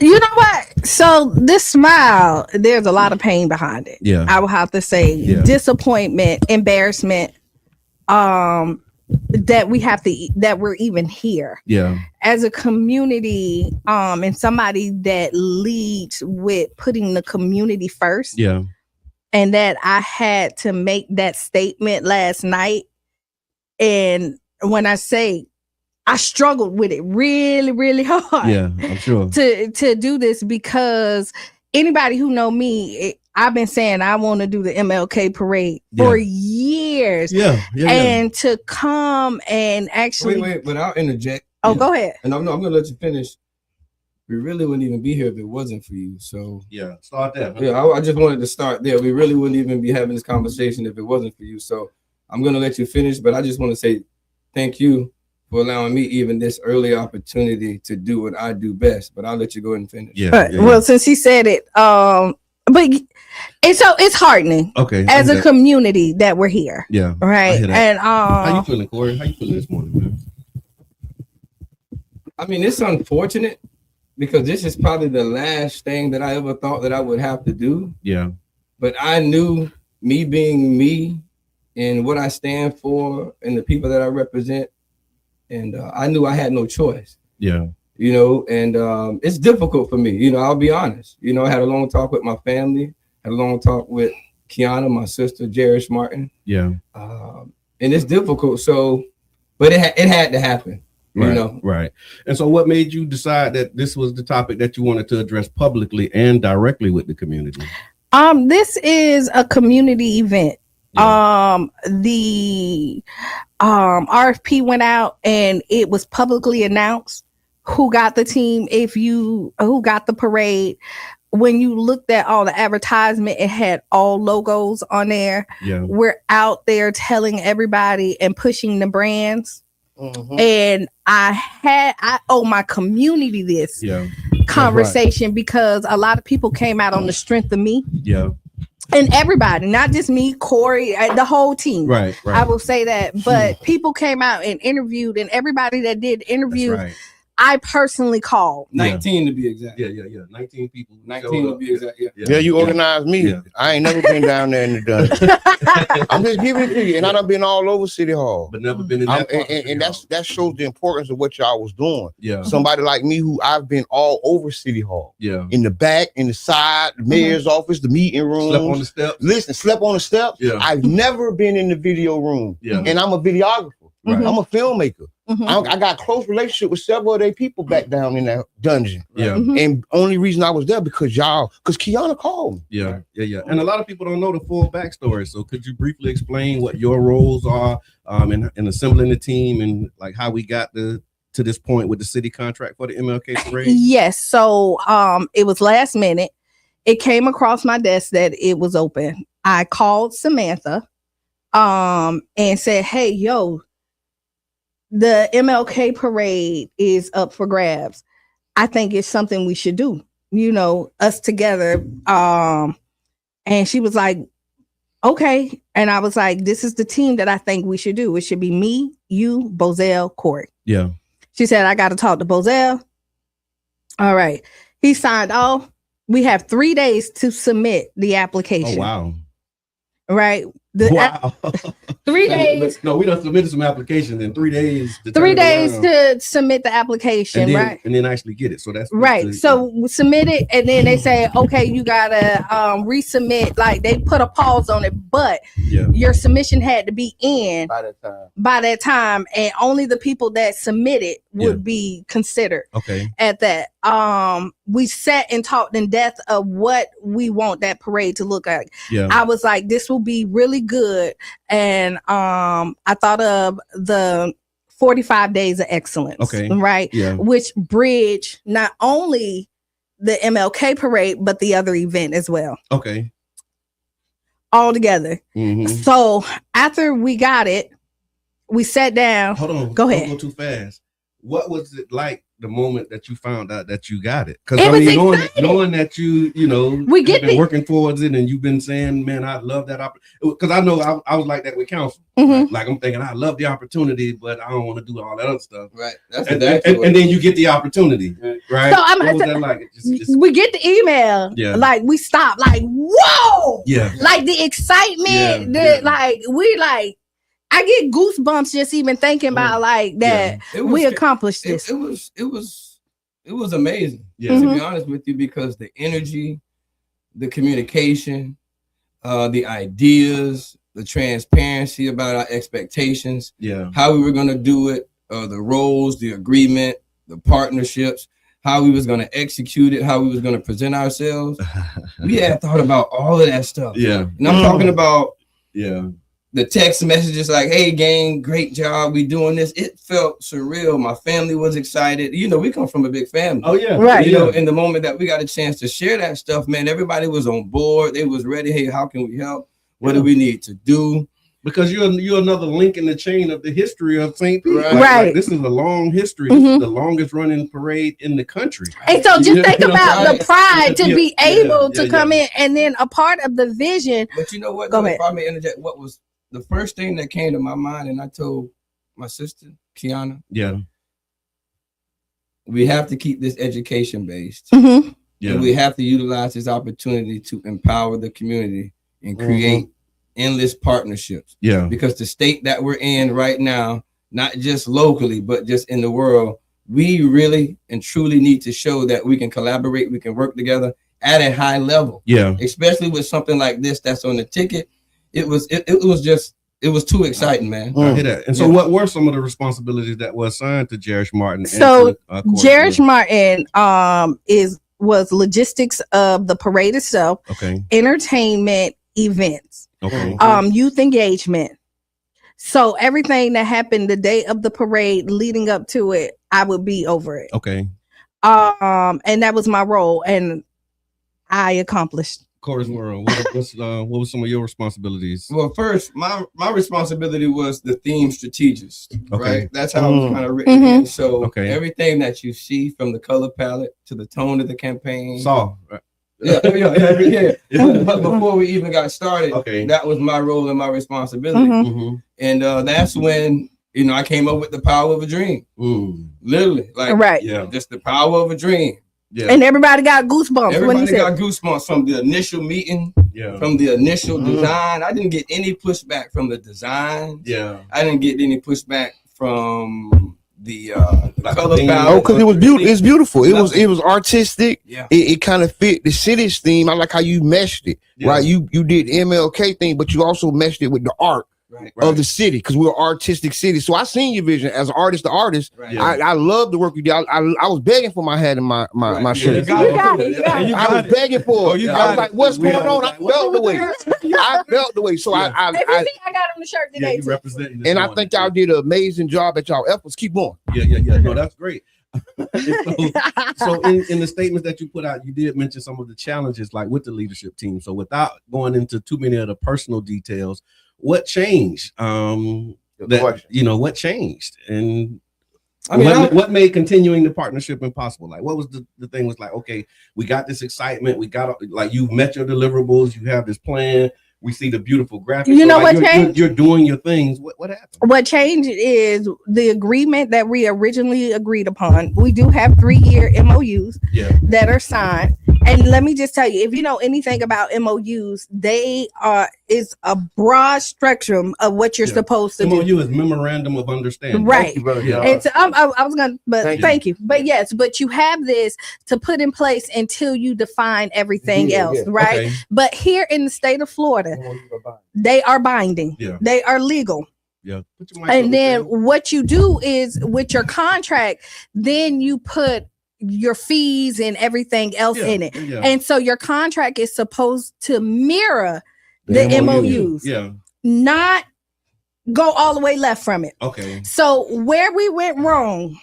You know what? So this smile, there's a lot of pain behind it. Yeah. I will have to say disappointment, embarrassment, that we're even here. Yeah. As a community, and somebody that leads with putting the community first. Yeah. And that I had to make that statement last night. And when I say I struggled with it really, really hard. Yeah, I'm sure. To do this, because anybody who know me, I've been saying I want to do the MLK Parade for years. Yeah. And to come and actually Wait, but I'll interject. Oh, go ahead. And I'm gonna let you finish. We really wouldn't even be here if it wasn't for you. So yeah, start there. Yeah, I just wanted to start there. We really wouldn't even be having this conversation if it wasn't for you. So I'm gonna let you finish, but I just want to say thank you for allowing me even this early opportunity to do what I do best. But I'll let you go ahead and finish. Well, since he said it, but it's heartening. Okay. As a community that we're here. Yeah. Right. And how you feeling, Corey? How you feeling this morning, man? I mean, it's unfortunate because this is probably the last thing that I ever thought that I would have to do. Yeah. But I knew, me being me and what I stand for and the people that I represent, and I knew I had no choice. Yeah. You know, and it's difficult for me. You know, I'll be honest. You know, I had a long talk with my family, had a long talk with Qiana, my sister, Jerish Martin. Yeah. And it's difficult. So, but it had to happen. Right, you know, right. And so what made you decide that this was the topic that you wanted to address publicly and directly with the community? This is a community event. Yeah. The RFP went out and it was publicly announced who got the team, who got the parade. When you looked at all the advertisement, it had all logos on there. Yeah. We're out there telling everybody and pushing the brands. Mm-hmm. And I owe my community this conversation because a lot of people came out on the strength of me. Yeah. And everybody, not just me, Corey, the whole team. Right. I will say that. But people came out and interviewed, and everybody that did interviews, right. I personally called. 19 to be exact. Yeah. 19 people. 19 to be exact. Yeah, you organized me. Yeah. I ain't never been down there in the dungeon. I'm just giving it to you, and I done been all over City Hall, but never been in that. And that shows the importance of what y'all was doing. Yeah, somebody like me who I've been all over City Hall. Yeah, in the back, in the side, the mayor's office, the meeting room. Slept on the steps. Listen, slept on the steps. Yeah, I've never been in the video room. Yeah, and I'm a videographer. Right. I'm a filmmaker. I got a close relationship with several of their people back down in that dungeon. Yeah. And only reason I was there because Qiana called me. Yeah. And a lot of people don't know the full backstory. So could you briefly explain what your roles are in assembling the team and like how we got to this point with the city contract for the MLK Parade? Yes. So it was last minute. It came across my desk that it was open. I called Samantha and said, hey, yo, the MLK Parade is up for grabs. I think it's something we should do, you know, us together. And she was like, okay. And I was like, this is the team that I think we should do. It should be me, you, Bozell, Corey. Yeah. She said, I got to talk to Bozell. All right. He signed off. We have 3 days to submit the application. Oh, wow. Right. Wow. 3 days. No, we done submitted some applications in 3 days. 3 days to submit the application, and then, right? And then actually get it. So that's right. So we submit it, and then they say, okay, you gotta resubmit. Like they put a pause on it, but your submission had to be in by that time, and only the people that submitted would be considered. Okay. At that, we sat and talked in depth of what we want that parade to look like. Yeah. I was like, this will be really good. And I thought of the 45 days of excellence. Okay. Right. Yeah. Which bridge not only the MLK parade, but the other event as well. Okay. All together. Mm-hmm. So after we got it, we sat down. Hold on. Go ahead. Don't go too fast. What was it like the moment that you found out that you got it? Because I mean, knowing that you been working towards it, and you've been saying, "Man, I love that opportunity." Because I know I was like that with council. Mm-hmm. Like I'm thinking, I love the opportunity, but I don't want to do all that other stuff. Right. That's and then you get the opportunity, right? So what was that like? We get the email. Yeah. Like we stopped. Like whoa. Yeah. Like the excitement. Like we like. I get goosebumps just even thinking about like that we accomplished this. It was amazing. Yeah. To be honest with you, because the energy, the communication, the ideas, the transparency about our expectations, how we were going to do it, the roles, the agreement, the partnerships, how we was going to execute it, how we was going to present ourselves. We had thought about all of that stuff. Yeah. And I'm talking about the text messages like, hey, gang, great job. We doing this. It felt surreal. My family was excited. You know, we come from a big family. Oh, yeah. Right. You know, in the moment that we got a chance to share that stuff, man, everybody was on board. They was ready. Hey, how can we help? What do we need to do? Because you're another link in the chain of the history of St. Pete. Right. Like, this is a long history. This is the longest running parade in the country. And so just think about the pride to be able to come in, and then a part of the vision. But you know what? Go ahead. If I may interject, what was the first thing that came to my mind, and I told my sister, Qiana, we have to keep this education based. Mm-hmm. Yeah. And we have to utilize this opportunity to empower the community and create endless partnerships. Yeah. Because the state that we're in right now, not just locally, but just in the world, we really and truly need to show that we can collaborate, we can work together at a high level. Yeah. Especially with something like this that's on the ticket. It was too exciting, man. I hear that. And so what were some of the responsibilities that were assigned to Jerish Martin? So Jerish Martin was logistics of the parade itself, entertainment, events, youth engagement. So everything that happened the day of the parade leading up to it, I would be over it. Okay. And that was my role, and I accomplished. Corey's World, what was some of your responsibilities? Well, first, my responsibility was the theme strategist, right? That's how it was kind of written. Mm-hmm. In. So everything that you see, from the color palette to the tone of the campaign. Yeah. But before we even got started, that was my role and my responsibility. Mm-hmm. And that's when, I came up with the power of a dream. Literally, just the power of a dream. Yeah. And everybody got goosebumps. Everybody got goosebumps from the initial meeting, from the initial design. I didn't get any pushback from the design. Yeah. I didn't get any pushback from the color palette. Oh, because it was beautiful. It's beautiful. It was artistic. Yeah. It kind of fit the city's theme. I like how you meshed it. Right. You did MLK thing, but you also meshed it with the art. Of the city, because we're an artistic city. So I seen your vision as an artist to artist. I love the work you did. I was begging for my hat and my shirt. I was begging for it. I was like, what's going on? I felt the way. So I got on the shirt today. You representing and I think y'all did an amazing job at y'all efforts. Keep going. Yeah. No, that's great. so in the statements that you put out, you did mention some of the challenges like with the leadership team. So without going into too many of the personal details, what changed? What changed? And what made continuing the partnership impossible? Like, what was the thing was like, okay, we got this excitement. We got, like, you met your deliverables. You have this plan. We see the beautiful graphics. You know what changed? You're doing your things. What happened? What changed is the agreement that we originally agreed upon. We do have 3-year MOUs that are signed. And let me just tell you, if you know anything about MOUs, they is a broad spectrum of what you're supposed to do. MOU is Memorandum of Understanding. Right. And so I was gonna, but thank you. But yes, but you have this to put in place until you define everything else, right? Okay. But here in the state of Florida, they are binding. Yeah. They are legal. Yeah. And then what you do is with your contract, then you put your fees and everything else in it. Yeah. And so your contract is supposed to mirror the MOUs. Yeah. Not go all the way left from it. Okay. So where we went wrong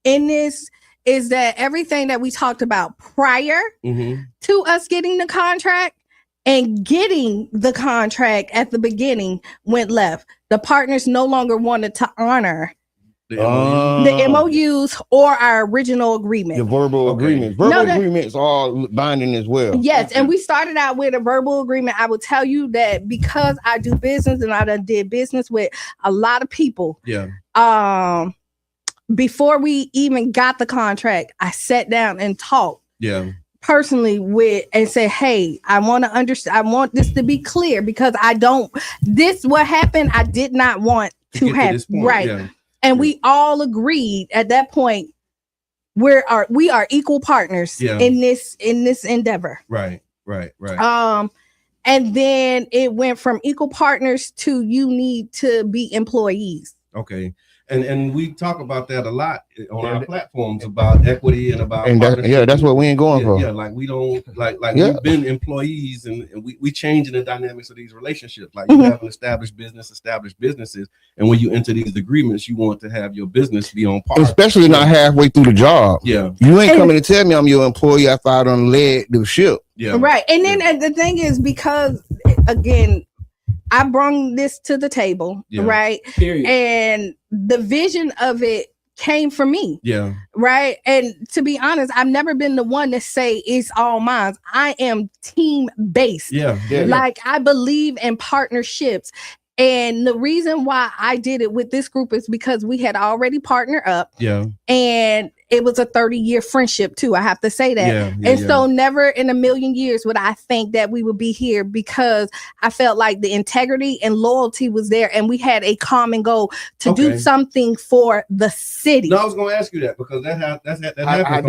in this is that everything that we talked about prior to us getting the contract and getting the contract at the beginning went left. The partners no longer wanted to honor the MOUs or our original agreement. The verbal agreements. Verbal agreements are binding as well. Yes, and we started out with a verbal agreement. I will tell you that because I do business and I did business with a lot of people. Yeah. Before we even got the contract, I sat down and talked. Yeah. Personally with and say, hey, I want to understand. I want this to be clear because this what happened. I did not want to happen. Right. Yeah. And we all agreed at that point we are equal partners in this endeavor. Right. And then it went from equal partners to you need to be employees. Okay. And we talk about that a lot on our platforms about equity and about that's what we ain't going for. Yeah, like we don't like we've been employees and we changing the dynamics of these relationships. Like you have an established businesses, and when you enter these agreements, you want to have your business be on par. Especially not halfway through the job. Yeah. You ain't coming to tell me I'm your employee after I done led the ship. Yeah. Right. And then the thing is, because again, I brought this to the table, right? Period. And the vision of it came from me. Yeah. Right. And to be honest, I've never been the one to say it's all mine. I am team based. Yeah. Like I believe in partnerships. And the reason why I did it with this group is because we had already partnered up. Yeah. And it was a 30-year friendship too. I have to say that. So never in a million years would I think that we would be here, because I felt like the integrity and loyalty was there, and we had a common goal to do something for the city. No, I was going to ask you that, because that happens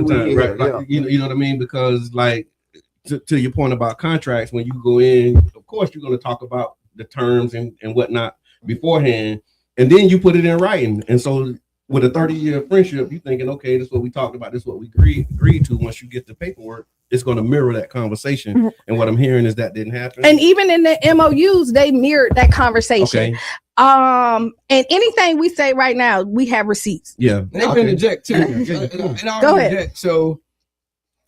sometimes, right? Like, you know what I mean? Because like to your point about contracts, when you go in, of course you're going to talk about the terms and whatnot beforehand, and then you put it in writing. And so with a 30-year friendship, you're thinking, okay, this is what we talked about, this is what we agreed to. Once you get the paperwork, it's going to mirror that conversation. And what I'm hearing is that didn't happen. And even in the MOUs, they mirrored that conversation. And anything we say right now, we have receipts. And they can interject too. And I'll Go ahead. interject. So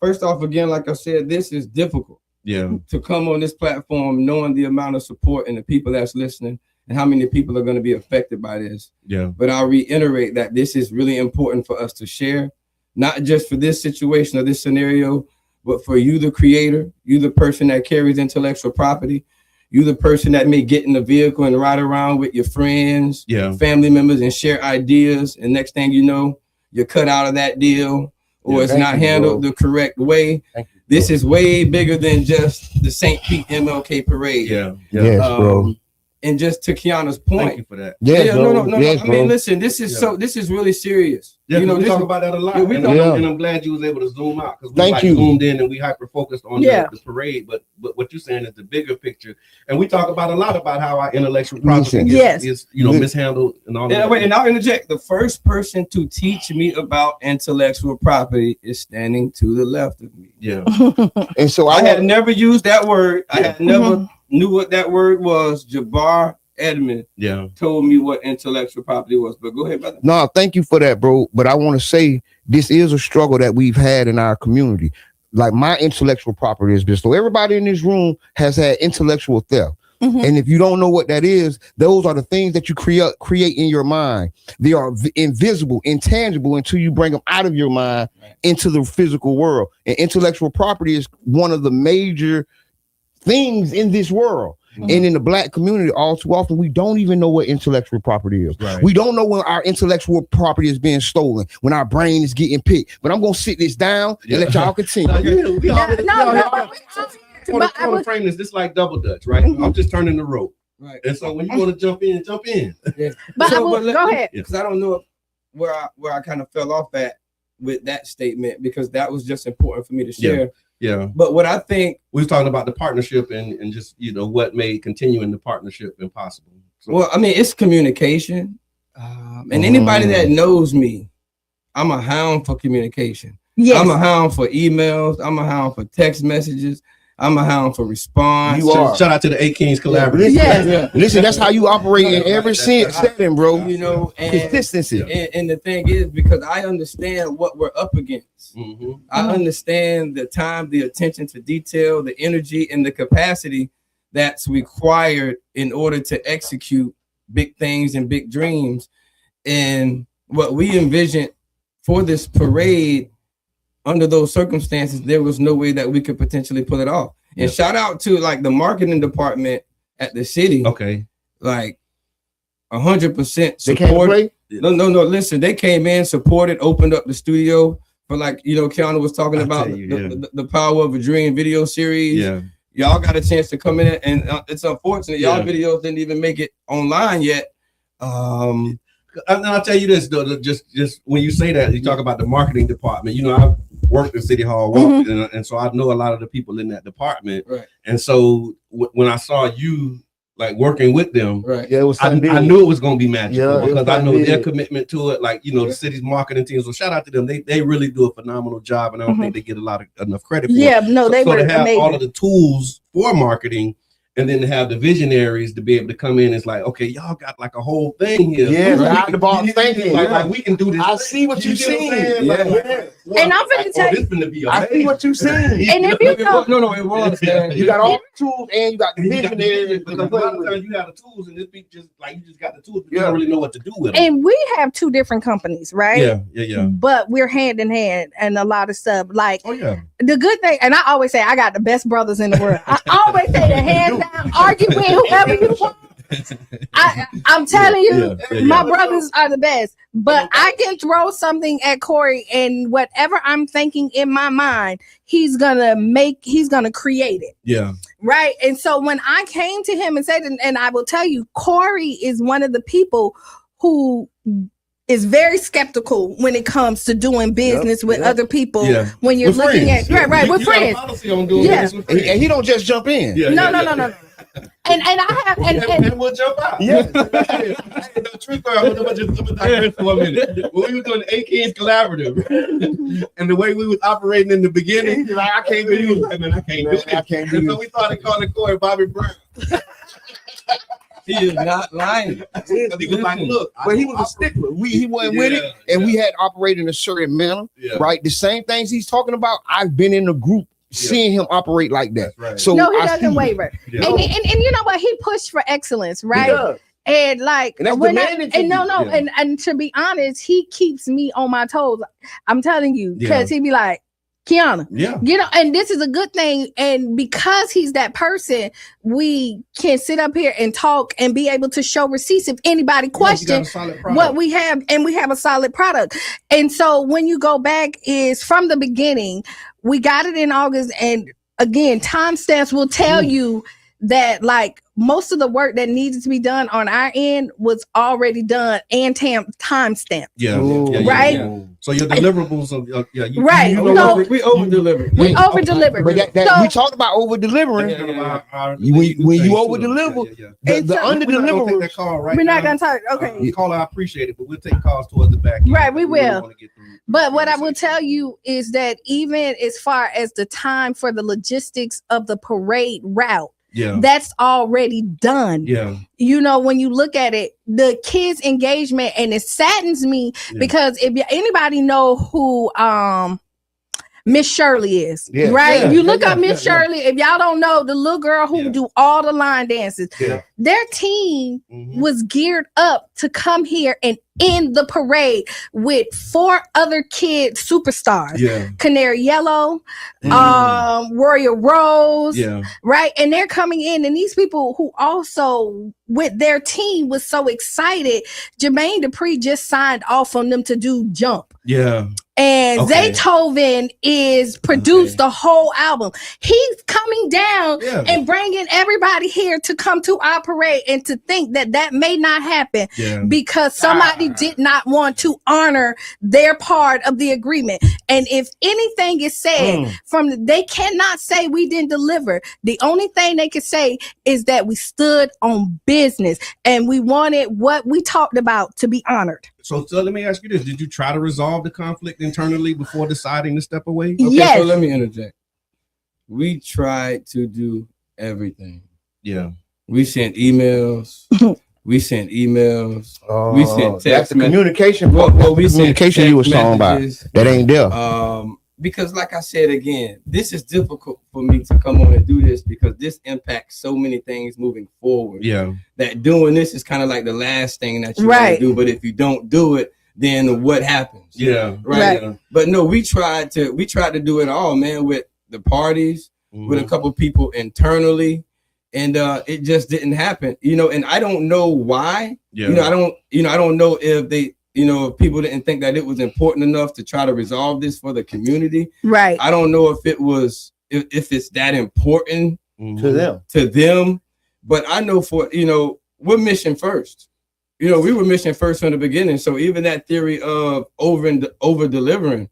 first off, again, like I said, this is difficult. To come on this platform knowing the amount of support and the people that's listening and how many people are going to be affected by this. But I'll reiterate that this is really important for us to share, not just for this situation or this scenario, but for you, the creator, you, the person that carries intellectual property, you, the person that may get in the vehicle and ride around with your friends, family members, and share ideas. And next thing you know, you're cut out of that deal, or it's not handled the correct way. This is way bigger than just the St. Pete MLK Parade. Bro. And just to Qiana's point, thank you for that. I mean, listen, this is this is really serious. You know, we talk about that a lot. And I'm glad you was able to zoom out, because we zoomed in and we hyper focused on the parade. But what you're saying is the bigger picture, and we talk about a lot about how our intellectual property is mishandled and all that. And I'll interject. The first person to teach me about intellectual property is standing to the left of me. And so I had never used that word. I had never knew what that word was. Jabbar Edmond told me what intellectual property was. But go ahead, brother. No, thank you for that, bro. But I want to say this is a struggle that we've had in our community. Like, my intellectual property has been, so everybody in this room has had intellectual theft. And if you don't know what that is, those are the things that you create in your mind. They are invisible, intangible, until you bring them out of your mind into the physical world. And intellectual property is one of the major things in this world. And in the Black community, all too often, we don't even know what intellectual property is. We don't know when our intellectual property is being stolen, when our brain is getting picked. But I'm going to sit this down and let y'all continue. I want to frame this like double dutch, right? I'm just turning the rope. And so when you want to jump in, jump in. Go ahead. Because I don't know where I kind of fell off at with that statement, because that was just important for me to share. But what I think, we were talking about the partnership and just, you know, what made continuing the partnership impossible. So, well, I mean, it's communication. And anybody that knows me, I'm a hound for communication. I'm a hound for emails. I'm a hound for text messages. I'm a hound for response. You are. Shout out to the 8 Kings collaborative. Listen, that's how you operate in every setting, bro. You know, and consistency. And the thing is, because I understand what we're up against. I understand the time, the attention to detail, the energy, and the capacity that's required in order to execute big things and big dreams. And what we envisioned for this parade, under those circumstances, there was no way that we could potentially pull it off. And shout out to like the marketing department at the city. Like 100% support. No. Listen, they came in, supported, opened up the studio for, like, you know, Qiana was talking about the power of a dream video series. Y'all got a chance to come in, and it's unfortunate y'all videos didn't even make it online yet. And I'll tell you this, though, just when you say that, you talk about the marketing department. You know, I've worked in City Hall, and so I know a lot of the people in that department. And so when I saw you like working with them, it was I knew it was going to be magical, because I know their commitment to it. Like, you know, the city's marketing team. So shout out to them. They really do a phenomenal job, and I don't think they get enough credit for it. They were to have amazing. all of the tools for marketing. And then to have the visionaries to be able to come in, it's like, okay, y'all got like a whole thing here. Out the box thinking. Like we can do this. I see what you're saying. And I'm going to tell you, I see what you're saying. And if you know, no, it was. You got all the tools, and you got the visionaries. A lot of times you have the tools, and this be just like you just got the tools, but you don't really know what to do with them. And we have two different companies, right? Yeah. But we're hand in hand, and a lot of stuff. Like, the good thing, and I always say I got the best brothers in the world. I always say that, hands down, argue with whoever you want. I'm telling you, Yeah. my brothers are the best. But I can throw something at Corey, and whatever I'm thinking in my mind, he's gonna create it. Yeah. Right. And so when I came to him and said, and I will tell you, Corey is one of the people who is very skeptical when it comes to doing business with other people. Yeah. When you're With looking friends. at right, we're friends. And he don't just jump in. No. And I have and we'll jump out. Yeah. The truth, I'm gonna digress for a minute. When we were doing the A-Kings Collaborative, and the way we was operating in the beginning, like, I can't do it. I can't do it. So we started calling Corey Bobby Brown. He is not lying. He was like, look, But he was a stickler. He wasn't with it, and we had to operate in a certain manner, right? The same things he's talking about, I've been in the group seeing him operate like that. Right. So no, he I doesn't see- waver. Yeah. And you know what? He pushed for excellence, right? does. And like, And that's when demanding to and no, you. Yeah. and to be honest, he keeps me on my toes. I'm telling you, Yeah. because he'd be like, Qiana, Yeah. you know, and this is a good thing. And because he's that person, we can sit up here and talk and be able to show receipts if anybody questions what we have, and we have a solid product. And so when you go back, is from the beginning, we got it in August, and again, timestamps will tell you that like most of the work that needed to be done on our end was already done and timestamped. Yeah. Right? Yeah. So your deliverables of Right. You No. know, We over delivered. We over delivered. But that, So- we talked about over delivering. When you over deliver, the And so- under deliver. take that call right We're not now. gonna talk. Okay. Caller, I appreciate it, but we'll take calls towards the back end. Right, we really will. wanna get through But what I will conversation. tell you is that even as far as the time for the logistics of the parade route, Yeah. that's already done. Yeah. You know, when you look at it, the kids' engagement, and it saddens me Yeah. because if anybody know who Miss Shirley is, Yeah. right? Yeah, You yeah, look yeah, up Miss yeah, Shirley. If y'all don't know, the little girl who Yeah. do all the line dances, Yeah. their team Mhm. was geared up to come here and end the parade with 4 other kid superstars. Yeah. Canary Yellow, Royal Rose, Yeah. right? And they're coming in, and these people who also with their team was so excited. Jermaine Dupri just signed off on them to do Jump. Yeah. And Okay. Zaytoven is produced the whole album. He's coming down Yeah. and bringing everybody here to come to our parade, and to think that that may not happen Yeah. because somebody did not want to honor their part of the agreement. And if anything is said they cannot say we didn't deliver. The only thing they could say is that we stood on business and we wanted what we talked about to be honored. So let me ask you this: did you try to resolve the conflict internally before deciding to step away? Okay, Yes. so let me interject. We tried to do everything. Yeah. We sent emails. We sent emails. We sent That's text the communication. Well, we sent communication you was text talking about. messages. That ain't there. Because like I said again, this is difficult for me to come on and do this because this impacts so many things moving forward. Yeah. That doing this is kind of like the last thing that you Right. want to do. But if you don't do it, then what happens? Yeah. Right. Right. But no, we tried to do it all, man, with the parties, with a couple people internally, and it just didn't happen. You know, and I don't know why. Yeah. I don't know if they, if people didn't think that it was important enough to try to resolve this for the community. Right. I don't know if it was if it's that important To them. to them, but I know we're mission first. We were mission first from the beginning. So even that theory of over delivering,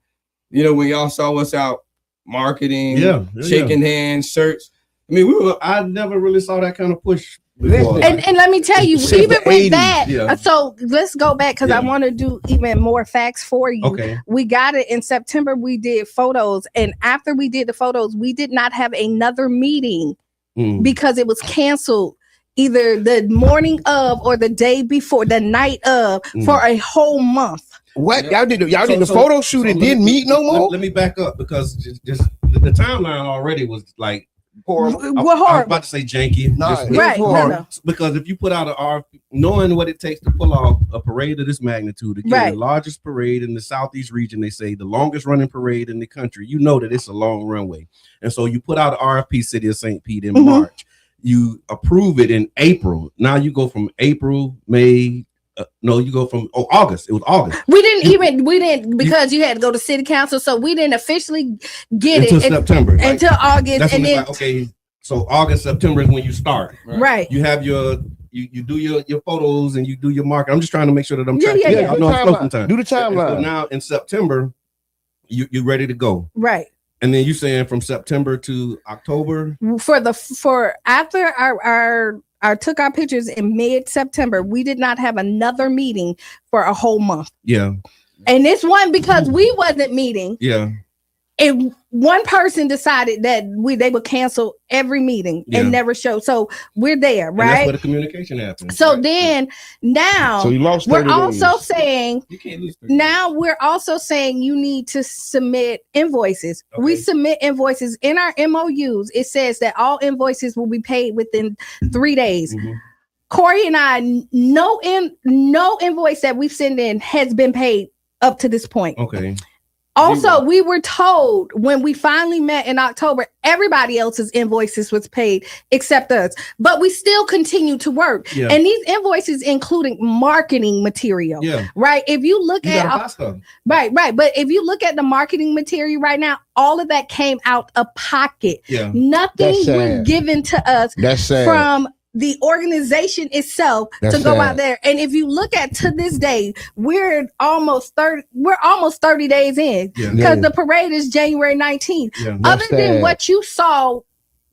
when y'all saw us out marketing, shaking hands, shirts. I mean, I never really saw that kind of push. And let me tell you, Since even the with 80s, that, yeah. so let's go back because I want to do even more facts for you. Okay. We got it in September. We did photos, and after we did the photos, we did not have another meeting because it was canceled either the morning of or the day before, the night of, for a whole month. What y'all did? Y'all did the photo shoot and didn't meet no more. Let me back up because just the timeline already was like Horrible. I was about to say janky. Nah, just- it was Right, no, horrible. no. Because if you put out an RFP, knowing what it takes to pull off a parade of this magnitude, again, Right. the largest parade in the Southeast region, they say the longest running parade in the country, that it's a long runway. And so you put out an RFP, City of St. Pete in March. you approve it in April. Now you go from April, May. No, you go from August. It was August. We didn't because you had to go to city council, so we didn't officially get until it September. until August, That's and then like, okay. So August, September is when you start. Right. You have your you do your photos and you do your market. I'm just trying to make sure that I'm Yeah. I know I'm slow sometimes. Do the timeline. So now in September, you're ready to go. Right. And then you saying from September to October for after our took our pictures in mid-September, we did not have another meeting for a whole month. Yeah. And this one because we wasn't meeting. Yeah. And one person decided that they would cancel every meeting and never show. So we're there, right? And that's where the communication happens. So then now so you lost we're 30 also days. saying You can't lose 30 now we're also saying you need to submit invoices. Okay. We submit invoices in our MOUs. It says that all invoices will be paid within 3 days. Mm-hmm. Corey and I, no invoice that we've sent in has been paid up to this point. Okay. Also, we were told when we finally met in October, everybody else's invoices was paid except us, but we still continue to work. Yeah. And these invoices including marketing material. Yeah. Right. If you look You at gotta buy stuff. right. But if you look at the marketing material right now, all of that came out of pocket. Yeah. Nothing That's sad. was given to us That's sad. from the organization itself That's to go sad. out there. And if you look at to this day, we're almost 30 days in because Yeah. the parade is January 19th. Yeah. Other That's than sad. what you saw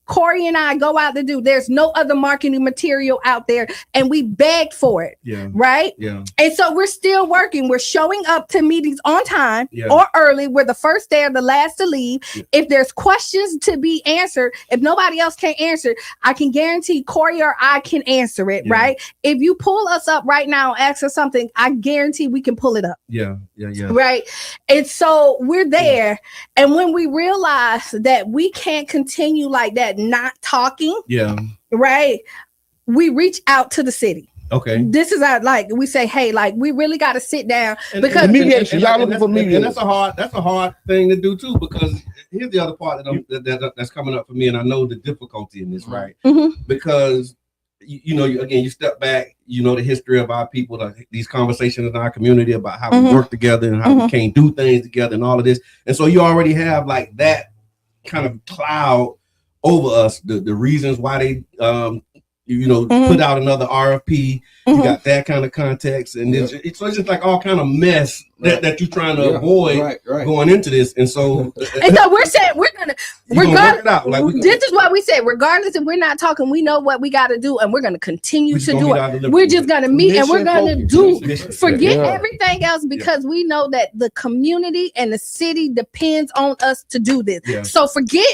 Corey and I go out to do, there's no other marketing material out there, and we begged for it. Yeah. Right. Yeah. And so we're still working. We're showing up to meetings on time Yeah. or early. We're the first there, the last to leave. Yeah. If there's questions to be answered, if nobody else can answer, I can guarantee Corey or I can answer it, Yeah. right? If you pull us up right now and ask us something, I guarantee we can pull it up. Yeah. Yeah. Right. And so we're there. And when we realize that we can't continue like that, not talking, Yeah. right, we reach out to the city. Okay. This is our, like, we say, hey, like, we really got to sit down because and mediation, y'all looking that's- for mediation. and that's a hard thing to do too, because here's the other part that's coming up for me, and I know the difficulty in this, right? Mhm. Because you step back, the history of our people, these conversations in our community about how we work together and how we can't do things together and all of this, and so you already have like that kind of cloud over us, the reasons why they put out another RFP. You got that kind of context, and it's just like all kind of mess that you're trying to avoid going into this. And so we're saying we're gonna work it out. This is what we said. Regardless if we're not talking, we know what we got to do, and we're gonna continue to do it. We're just gonna meet and we're gonna forget everything else because we know that the community and the city depends on us to do this. Yeah. So forget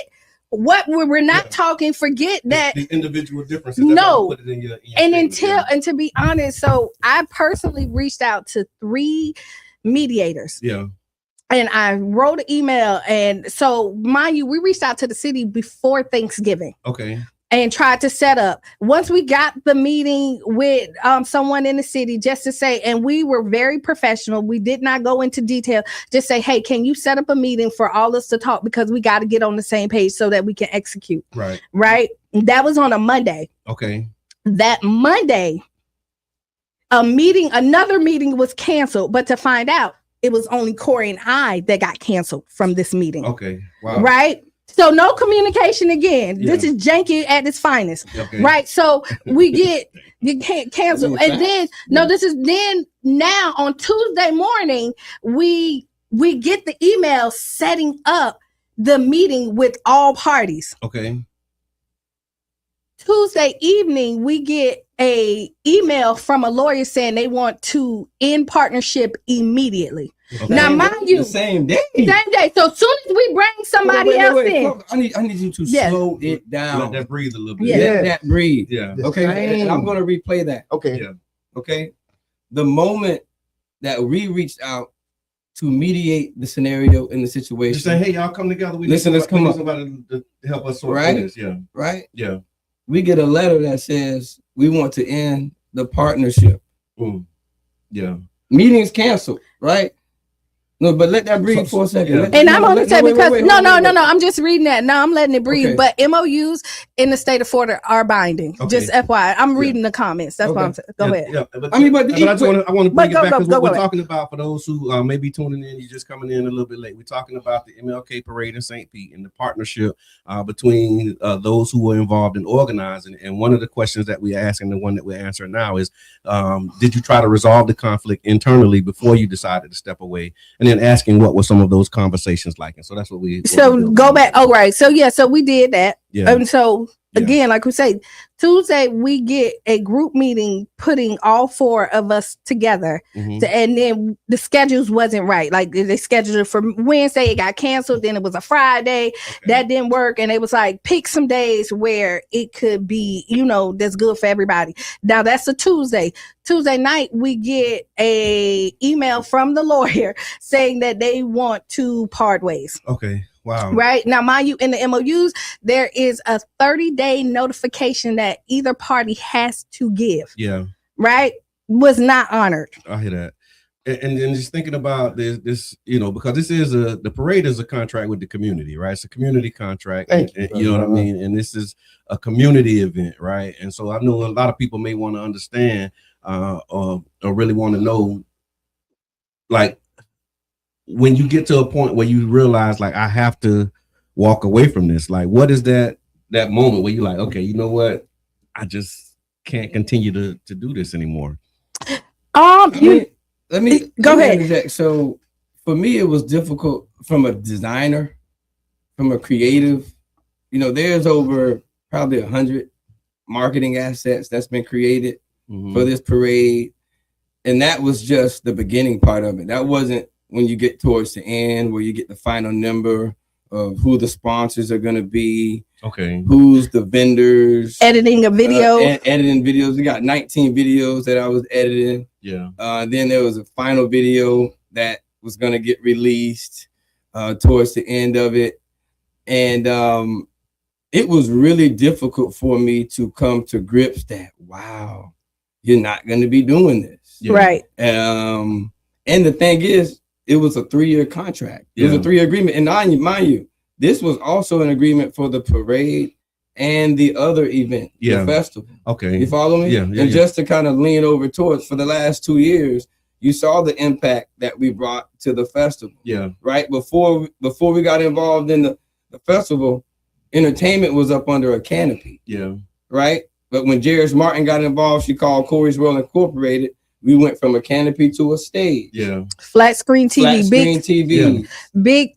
what we're not talking. Forget that the individual differences. No, put it in your and to be honest, so I personally reached out to 3 mediators. Yeah. And I wrote an email, and so mind you, we reached out to the city before Thanksgiving. Okay. And tried to set up. Once we got the meeting with someone in the city, just to say, and we were very professional. We did not go into detail. Just say, hey, can you set up a meeting for all of us to talk, because we got to get on the same page so that we can execute. Right. Right. That was on a Monday. Okay. That Monday, another meeting was canceled, but to find out, it was only Corey and I that got canceled from this meeting. Okay. Wow. Right. So no communication again. Yeah. This is janky at its finest. Okay. Right. So you can't cancel. And then then now on Tuesday morning, we get the email setting up the meeting with all parties. Okay. Tuesday evening, we get a email from a lawyer saying they want to end partnership immediately. Okay. Now, mind you, the same day. So as soon as we bring somebody else in, I need you to slow it down. Let that breathe a little bit. Yeah. Let that breathe. Yeah. Okay. And I'm going to replay that. Okay. Yeah. Okay. The moment that we reached out to mediate the scenario in the situation, Just say, hey, y'all come together. Listen, let's come up. Somebody to help us sort Right? this. Yeah. Right? Yeah. We get a letter that says we want to end the partnership. Yeah. Meetings canceled, right? No, but let that breathe for a second. Yeah. And I'm going to say because wait, no, I'm just reading that. No, I'm letting it breathe. Okay. But MOUs in the state of Florida are binding. Okay. Just FYI, I'm reading the comments. That's what I'm saying. Go ahead. Yeah, but I mean, but I just want to bring it back because what we're ahead. talking about for those who may be tuning in, you're just coming in a little bit late. We're talking about the MLK Parade in St. Pete and the partnership between those who were involved in organizing. And one of the questions that we ask, and the one that we're answering now, is did you try to resolve the conflict internally before you decided to step away? And then asking what was some of those conversations like. And so that's what we go back. Oh, right. So so we did that. Yeah. And so again, like we say, Tuesday we get a group meeting putting all 4 of us together. Mm-hmm. And then the schedules wasn't right. Like they scheduled it for Wednesday, it got canceled. Then it was a Friday. Okay. That didn't work. And it was like, pick some days where it could be, that's good for everybody. Now that's a Tuesday. Tuesday night, we get a email from the lawyer saying that they want to part ways. Okay. Wow. Right. Now, mind you, in the MOUs, there is a 30-day notification that either party has to give. Yeah. Right. Was not honored. I hear that. And just thinking about this, because this is the parade is a contract with the community, right? It's a community contract. And, you know what I mean? And this is a community event, right? And so I know a lot of people may want to understand or really want to know, like, when you get to a point where you realize, like, I have to walk away from this, like, what is that moment where you're like, okay, you know what? I just can't continue to do this anymore. Let me go ahead. Interject. So for me, it was difficult from a designer, from a creative. There's over probably 100 marketing assets that's been created for this parade. And that was just the beginning part of it. That wasn't when you get towards the end where you get the final number of who the sponsors are going to be. Okay. Who's the vendors. Editing a video. Editing videos. We got 19 videos that I was editing. Yeah. Then there was a final video that was going to get released towards the end of it. And it was really difficult for me to come to grips that, wow, you're not going to be doing this. Yeah. Right. And the thing is, it was a 3-year contract. It was a 3-year agreement. And mind you, this was also an agreement for the parade and the other event, the festival. Okay. You follow me? Yeah. Just to kind of lean over towards, for the last 2 years, you saw the impact that we brought to the festival. Yeah. Right? Before we got involved in the festival, entertainment was up under a canopy. Yeah. Right? But when Jairus Martin got involved, she called Corey's World Incorporated. We went from a canopy to a stage. Yeah. Flat screen TV, big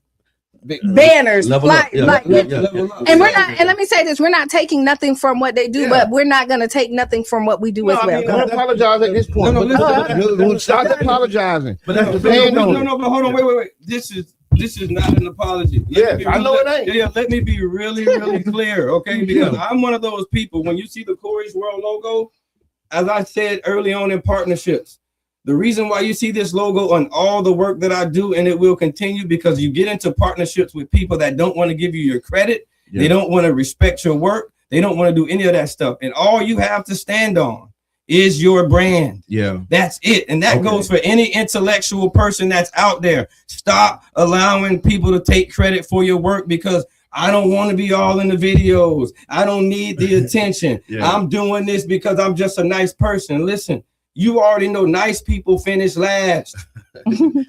banners. And we're not, and let me say this, we're not taking nothing from what they do, but we're not going to take nothing from what we do as well. Don't apologize at this point. Stop apologizing. But that's the no, but hold on, wait. This is not an apology. I know it ain't. Yeah, let me be really, really clear, okay? Because I'm one of those people, when you see the Corey's World logo, as I said early on in partnerships, the reason why you see this logo on all the work that I do, and it will continue, because you get into partnerships with people that don't want to give you your credit. Yeah. They don't want to respect your work. They don't want to do any of that stuff. And all you have to stand on is your brand. Yeah. That's it. And that goes for any intellectual person that's out there. Stop allowing people to take credit for your work, because I don't want to be all in the videos. I don't need the attention. I'm doing this because I'm just a nice person. Listen, you already know nice people finish last.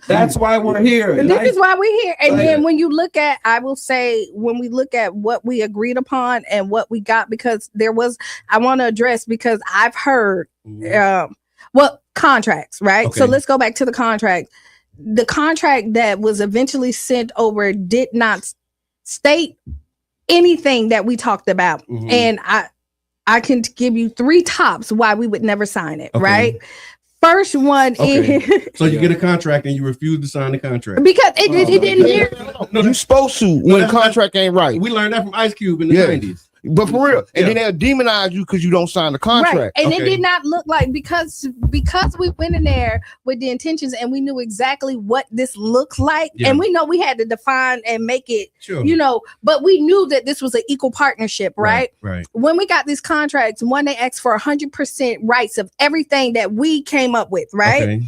That's why we're here. And this is why we're here. And then when you look at, I will say, when we look at what we agreed upon and what we got, because I want to address, because I've heard, contracts, right? Okay. So let's go back to the contract. The contract that was eventually sent over did not state anything that we talked about. And I can give you 3 tops why we would never sign it, right? First one is... So you get a contract and you refuse to sign the contract. Because it didn't hear... No, you're supposed to when the contract ain't right. We learned that from Ice Cube in the 90s. But for real, and then they'll demonize you because you don't sign the contract. Right. And it did not look like, because we went in there with the intentions and we knew exactly what this looked like. And we know we had to define and make it, but we knew that this was an equal partnership, right? Right. When we got these contracts, they asked for 100% rights of everything that we came up with, right?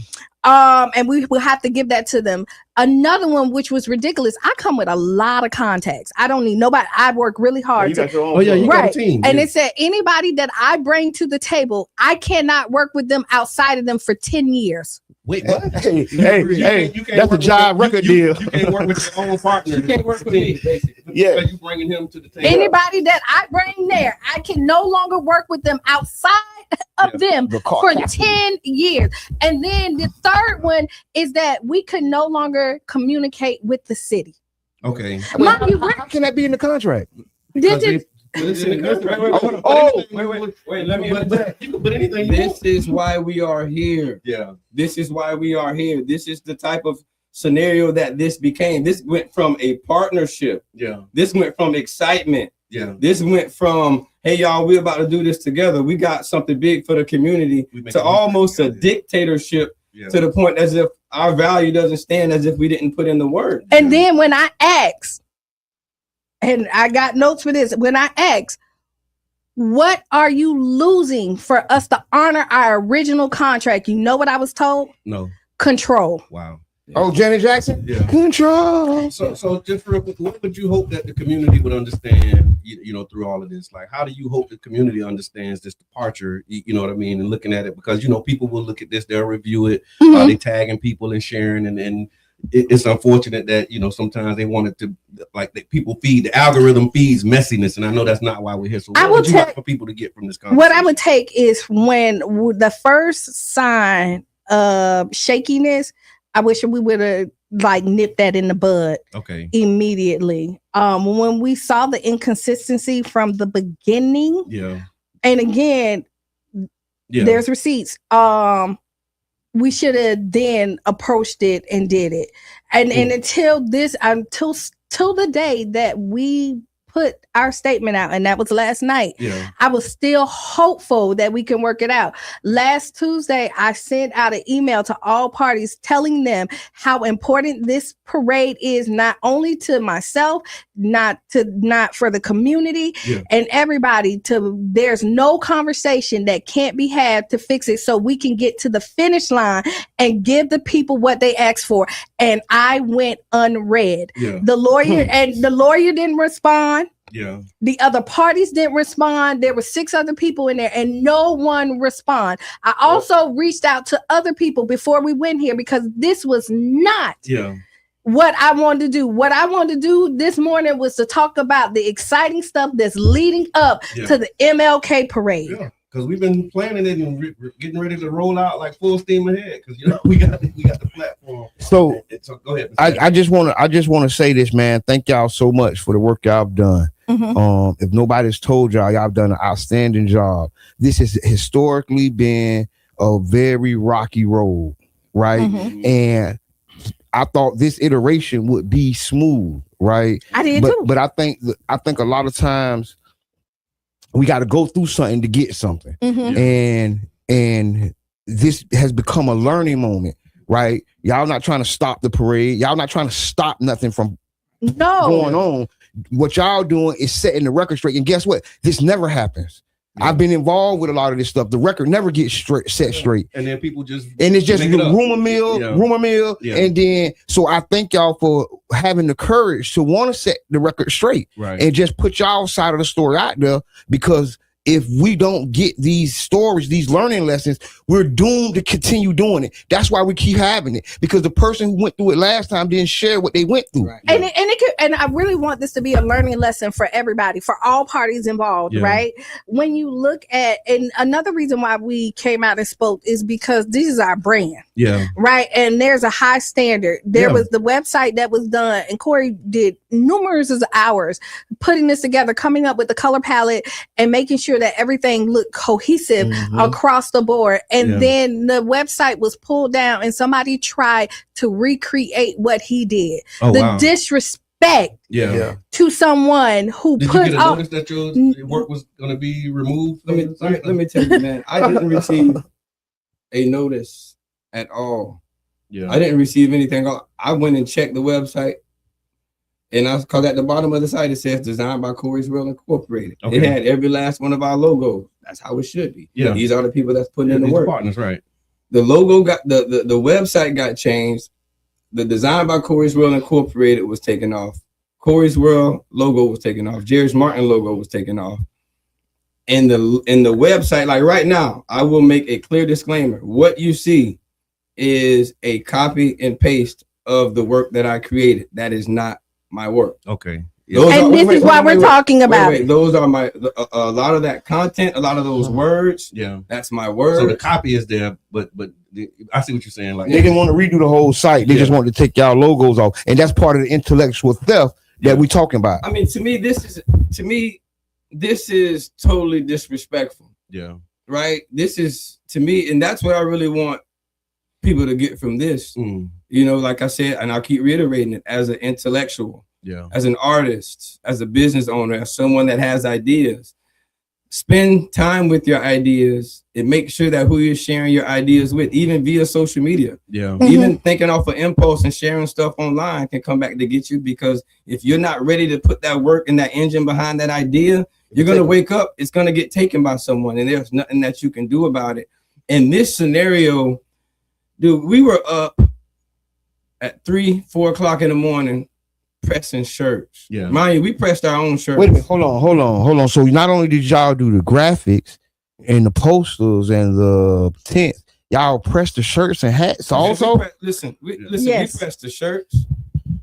And we will have to give that to them. Another one, which was ridiculous. I come with a lot of contacts. I don't need nobody. I work really hard. You got a team. And it said anybody that I bring to the table, I cannot work with them outside of them for 10 years. Wait, what? Hey, that's a job record deal. You can't work with your own partner. You can't work with me, basically. Yeah. You bringing him to the table. Anybody that I bring there, I can no longer work with them outside of them for 10 years. And then the third one is that we could no longer communicate with the city. Okay. How can that be in the contract? Did Wait, let me. This is why we are here. Yeah. This is why we are here. This is the type of scenario that this became. This went from a partnership. Yeah. This went from excitement. Yeah. This went from, hey, y'all, we're about to do this together. We got something big for the community, to almost a dictatorship, to the point as if our value doesn't stand, as if we didn't put in the work. And then when I asked, and I got notes for this, when I asked, what are you losing for us to honor our original contract? You know what I was told? No. Control. Wow. Oh, Janet Jackson? Yeah. Control. So just real quick, what would you hope that the community would understand, you know, through all of this? Like, how do you hope the community understands this departure, you know what I mean, and looking at it? Because, you know, people will look at this, they'll review it, they tagging people and sharing, and it's unfortunate that, you know, sometimes they want it to, like, that people feed, the algorithm feeds messiness, and I know that's not why we're here. So what would you like for people to get from this conversation? What I would take is when the first sign of shakiness, I wish we would have like nipped that in the bud immediately. When we saw the inconsistency from the beginning, and again, there's receipts. We should have then approached it and did it. And until the day that we put our statement out, and that was last night, I was still hopeful that we can work it out. Last Tuesday, I sent out an email to all parties telling them how important this parade is, not only to myself, not for the community and everybody. There's no conversation that can't be had to fix it, so we can get to the finish line and give the people what they asked for. And I went unread. The lawyer didn't respond. The other parties didn't respond. There were 6 other people in there and no one responded. I also reached out to other people before we went here, because this was not what I wanted to do. What I wanted to do this morning was to talk about the exciting stuff that's leading up to the MLK Parade. Because we've been planning it and getting ready to roll out like full steam ahead. Because, you know, we got the platform. So go ahead. I just want to say this, man. Thank y'all so much for the work y'all have done. If nobody's told y'all have done an outstanding job. This has historically been a very rocky road, right? And I thought this iteration would be smooth, right? I did too. But I think a lot of times we got to go through something to get something. And this has become a learning moment, right? Y'all not trying to stop the parade. Y'all not trying to stop nothing from going on. What y'all doing is setting the record straight. And guess what? This never happens. I've been involved with a lot of this stuff. The record never gets set straight. And then people it's just rumor mill. And then, so I thank y'all for having the courage to want to set the record straight and just put y'all side of the story out there, because if we don't get these stories, these learning lessons, we're doomed to continue doing it. That's why we keep having it, because the person who went through it last time didn't share what they went through. And I really want this to be a learning lesson for everybody, for all parties involved, right? When you look at, and another reason why we came out and spoke is because this is our brand. Right. And there's a high standard. There was the website that was done, and Corey did numerous hours putting this together, coming up with the color palette and making sure that everything looked cohesive across the board. And then the website was pulled down and somebody tried to recreate what he did. Disrespect to someone who Did you get a notice that your work was going to be removed? Let me tell you, man, I didn't receive a notice at all. I didn't receive anything. I went and checked the website, and because at the bottom of the site it says designed by Corey's World Incorporated. It had every last one of our logos. That's how it should be. These are the people that's putting in the work. Partners, right? The logo got the website got changed. The Design by Corey's World Incorporated was taken off. Corey's World logo was taken off. Jerry's Martin logo was taken off. And the website, like right now, I will make a clear disclaimer. What you see is a copy and paste of the work that I created. That is not my work. Okay. And this is why we're talking about it. Those are a lot of that content, a lot of those words. Yeah, that's my word. So the copy is there, but I see what you're saying. Like they didn't want to redo the whole site. They just wanted to take y'all logos off, and that's part of the intellectual theft that we're talking about. I mean, to me, this is totally disrespectful. Yeah. Right. This is to me, and that's what I really want people to get from this. You know, like I said, and I'll keep reiterating it, as an intellectual. Yeah. As an artist, as a business owner, as someone that has ideas, spend time with your ideas and make sure that who you're sharing your ideas with, even via social media. Yeah. Even thinking off of impulse and sharing stuff online can come back to get you, because if you're not ready to put that work and that engine behind that idea, you're going to wake up, it's going to get taken by someone, and there's nothing that you can do about it. In this scenario, dude, we were up at 3-4 o'clock in the morning pressing shirts. Yeah. Mind you, we pressed our own shirts. Wait a minute, hold on. So not only did y'all do the graphics and the posters and the tent, y'all pressed the shirts and hats also? We pressed the shirts.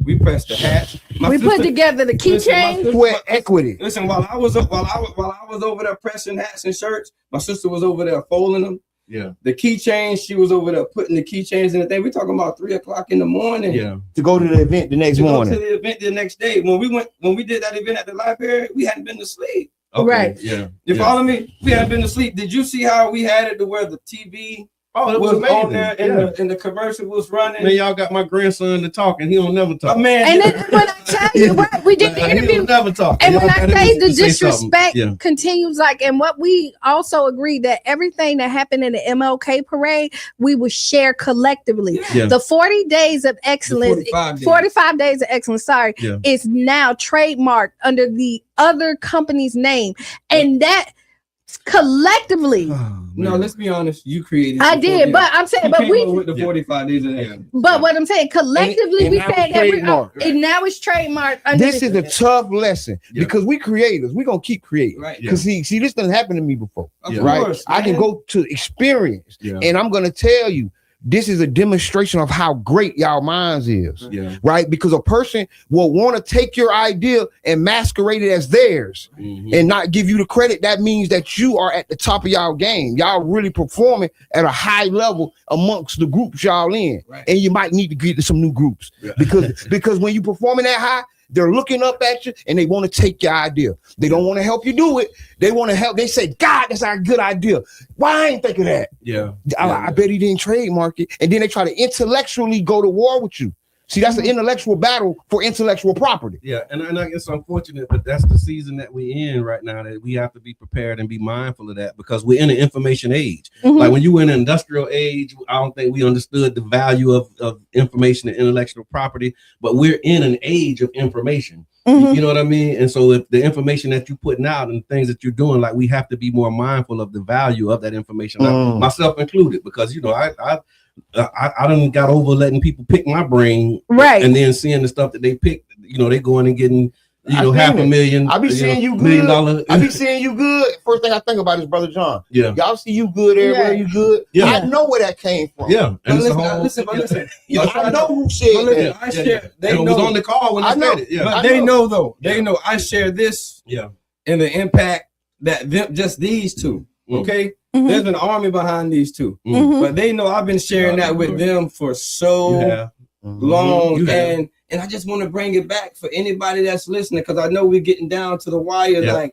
We pressed the hats. We put together the keychain. Sweat equity. Listen, while I was over there pressing hats and shirts, my sister was over there folding them. Yeah. The keychains, she was over there putting the keychains in the thing. We're talking about 3 o'clock in the morning. Yeah. To go to the event the next morning. Go to the event the next day. When we did that event at the library, we hadn't been to sleep. Okay. Right. Yeah. You follow me? We hadn't been to sleep. Did you see how we had it to where the TV it was amazing. on there and the commercial was running? Man, y'all got my grandson to talk, and he don't never talk. Man, and then when I tell you what we did the interview, never talk. And when I say the disrespect Yeah. continues, like, and what we also agreed that everything that happened in the MLK parade, we would share collectively. Yeah. The 40 days of excellence, 45 days of excellence, is now trademarked under the other company's name, and that collectively. No, let's be honest. You created. I did, but I'm saying, but we with the 45 days of that. But what I'm saying, collectively, And we now said it's that trademarked. and now it's trademarked. Under This is a tough lesson because we creators, we're gonna keep creating. Right. Because see, this doesn't happen to me before. Of Right. course, I can man. go to experience, and I'm gonna tell you, this is a demonstration of how great y'all minds is. Yeah. Right. Because a person will want to take your idea and masquerade it as theirs and not give you the credit. That means that you are at the top of y'all game. Y'all really performing at a high level amongst the groups y'all in. Right. And you might need to get to some new groups because when you performing that high, they're looking up at you and they want to take your idea. They don't want to help you do it. They want to help. They say, God, that's our good idea. Why I ain't think of that? Yeah. I bet he didn't trademark it. And then they try to intellectually go to war with you. See, that's an intellectual battle for intellectual property. Yeah, and I guess unfortunate, but that's the season that we're in right now, that we have to be prepared and be mindful of that, because we're in an information age. Like when you were in an industrial age, I don't think we understood the value of information and intellectual property, but we're in an age of information. You know what I mean? And so if the information that you're putting out and things that you're doing, like, we have to be more mindful of the value of that information, like, myself included, because, you know, I done got over letting people pick my brain, right? And then seeing the stuff that they pick, you know, they going and getting, you know, $500,000. I be seeing you $1 million good. I be seeing you good. First thing I think about is Brother John. Yeah, y'all see you good everywhere. You good. Yeah, I know where that came from. Yeah, and listen. I know who said that. I share. They know. Was on the call when I said it. Yeah, but they know though. They know I share this. Yeah, and the impact that just these two. Okay. There's an army behind these two, but they know I've been sharing that with them for so long, and I just want to bring it back for anybody that's listening, because I know we're getting down to the wire.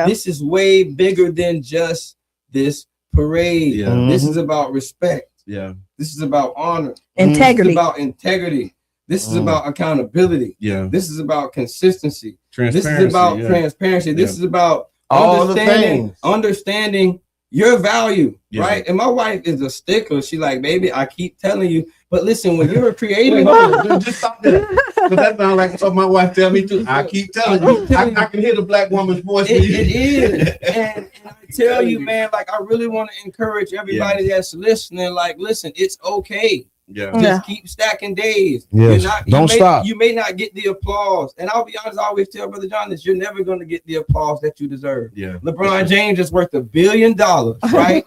This is way bigger than just this parade. This is about respect. This is about honor, integrity. This is about integrity. This is about accountability. This is about consistency. This is about transparency. This is about understanding your value, right? And my wife is a stickler. She like, baby, I keep telling you, but listen, when you're a creative, that sounds like something my wife tell me too. I keep telling you, I can hear the black woman's voice. It is, and I tell you, man, like I really want to encourage everybody that's listening. Like, listen, it's okay. Yeah. Just keep stacking days. Yes. Don't stop. You may not get the applause. And I'll be honest, I always tell Brother John this, you're never going to get the applause that you deserve. Yeah. LeBron James is worth $1 billion, right?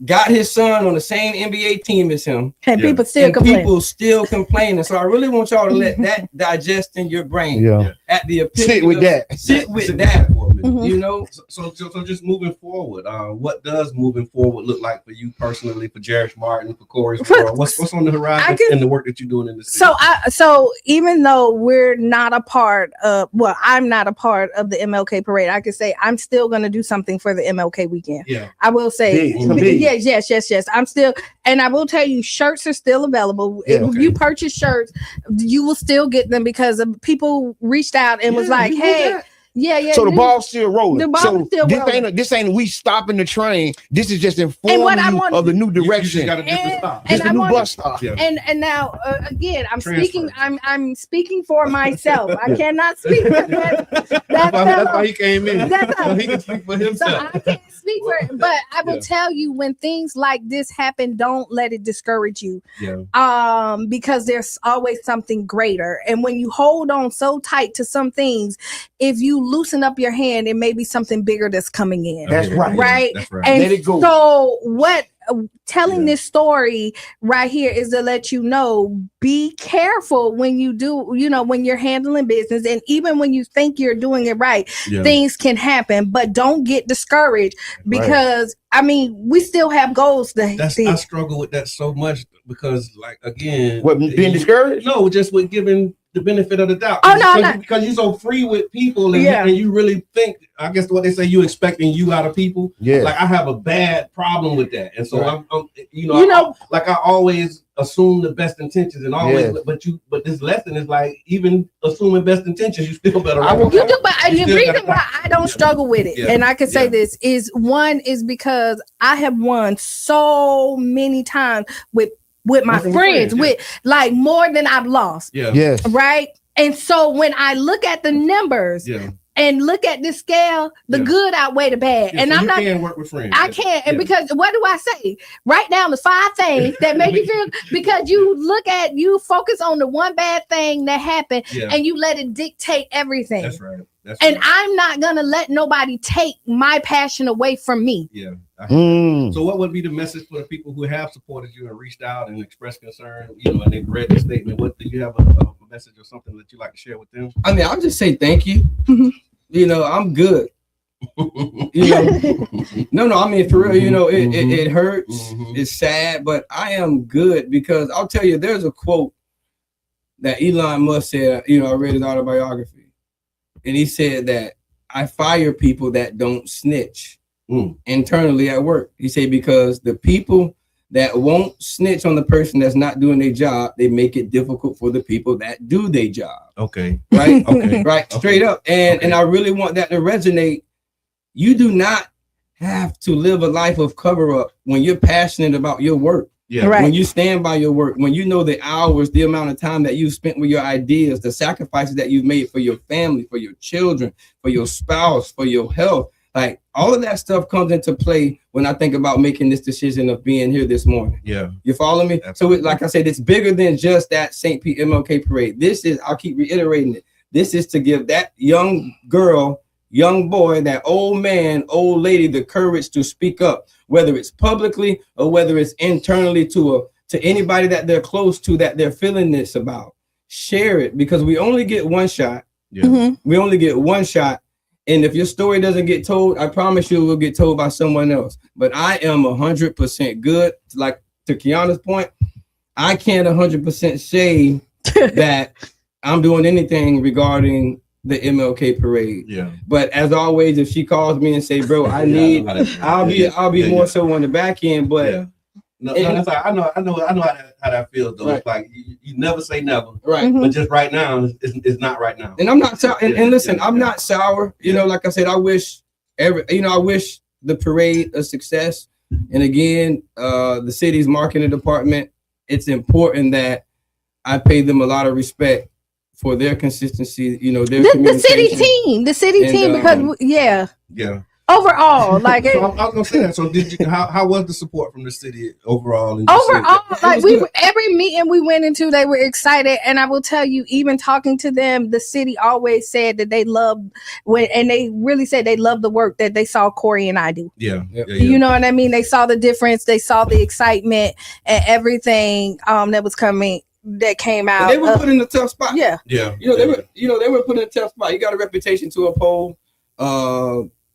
Got his son on the same NBA team as him. And people still complaining. People still complaining. So I really want y'all to let that digest in your brain. Yeah. At the sit with that. Sit with that. You know. So just moving forward, what does moving forward look like for you personally, for Jerish Martin, for Corey? What's on the horizon in the work that you're doing in the city? So even though we're not a part of, I'm not a part of the MLK Parade, I can say I'm still going to do something for the MLK weekend. Yeah. I will say, yes. I'm still, and I will tell you, shirts are still available. If you purchase shirts, you will still get them because people reached out and was like, hey. Yeah. So the ball's still rolling. The ball's still rolling. This ain't we stopping the train. This is just informing you of the new direction. You got a different stop. It's the new bus stop. Yeah. And now again, I'm speaking for myself. I cannot speak for that. That's why he came in. So he can speak for himself. So I can't speak for it, but I will tell you, when things like this happen, don't let it discourage you. Yeah. Because there's always something greater. And when you hold on so tight to some things, if you loosen up your hand, it may be something bigger that's coming in. That's right. Right. That's right. And let it go. so what telling this story right here is to let you know, be careful when you do, when you're handling business, and even when you think you're doing it right, things can happen, but don't get discouraged because we still have goals. I struggle with that so much because, like, again, being discouraged? No, just with giving the benefit of the doubt. Because you're so free with people, and you really think, I guess what they say, you expecting you out of people. Yeah. Like, I have a bad problem with that, and so I always assume the best intentions, and always, but this lesson is like, even assuming best intentions, you still better. But the reason why I don't struggle with it, and I can say this is because I have won so many times with my friends, with like more than I've lost. Yeah. Yes. Right. And so when I look at the numbers and look at this scale, the good outweigh the bad. Yeah, and so I'm not can work with friends. I can't. And because what do I say? Right now, there's 5 things that make you feel, because you focus on the one bad thing that happened and you let it dictate everything. That's right. I'm not gonna let nobody take my passion away from me. Yeah. So what would be the message for the people who have supported you and reached out and expressed concern, and they've read the statement? What do you have a message or something that you like to share with them? I'll just say thank you. I'm good. No, for real, it hurts, it's sad, but I am good, because I'll tell you, there's a quote that Elon Musk said, I read his autobiography, and he said that I fire people that don't snitch internally at work. He said, because the people that won't snitch on the person that's not doing their job, they make it difficult for the people that do their job. Okay. Right? Okay. Right. Straight up. And I really want that to resonate. You do not have to live a life of cover up when you're passionate about your work. Yeah. Right. When you stand by your work, when you know the hours, the amount of time that you spent with your ideas, the sacrifices that you've made for your family, for your children, for your spouse, for your health. Like, all of that stuff comes into play when I think about making this decision of being here this morning. Yeah. You follow me? Absolutely. So like I said, it's bigger than just that St. Pete MLK Parade. This is, I'll keep reiterating it. This is to give that young girl, young boy, that old man, old lady, the courage to speak up, whether it's publicly or whether it's internally to anybody that they're close to, that they're feeling this about. Share it, because we only get one shot. Yeah. We only get one shot. And if your story doesn't get told, I promise you it will get told by someone else. But I am 100% good. Like, to Qiana's point, I can't 100% say that I'm doing anything regarding the MLK Parade. Yeah. But as always, if she calls me and say, bro, I'll be more so on the back end. But that's like, I know how that feels though. Right. It's like you never say never. Right. But just right now, it's not right now. And I'm not sour. And listen, I'm not sour. Like I said, I wish I wish the parade a success. And again, the city's marketing department, it's important that I pay them a lot of respect for their consistency. You know, their the city communication. team, because Yeah. overall, like So I was gonna say that. So did you? How was the support from the city overall? Like every meeting we went into, they were excited, and I will tell you, even talking to them, the city always said that they loved and they really said they loved the work that they saw Corey and I do. Yeah. You know what I mean? They saw the difference, they saw the excitement and everything that was coming. That came out. And they were put in a tough spot. Yeah. They were put in a tough spot. You got a reputation to uphold.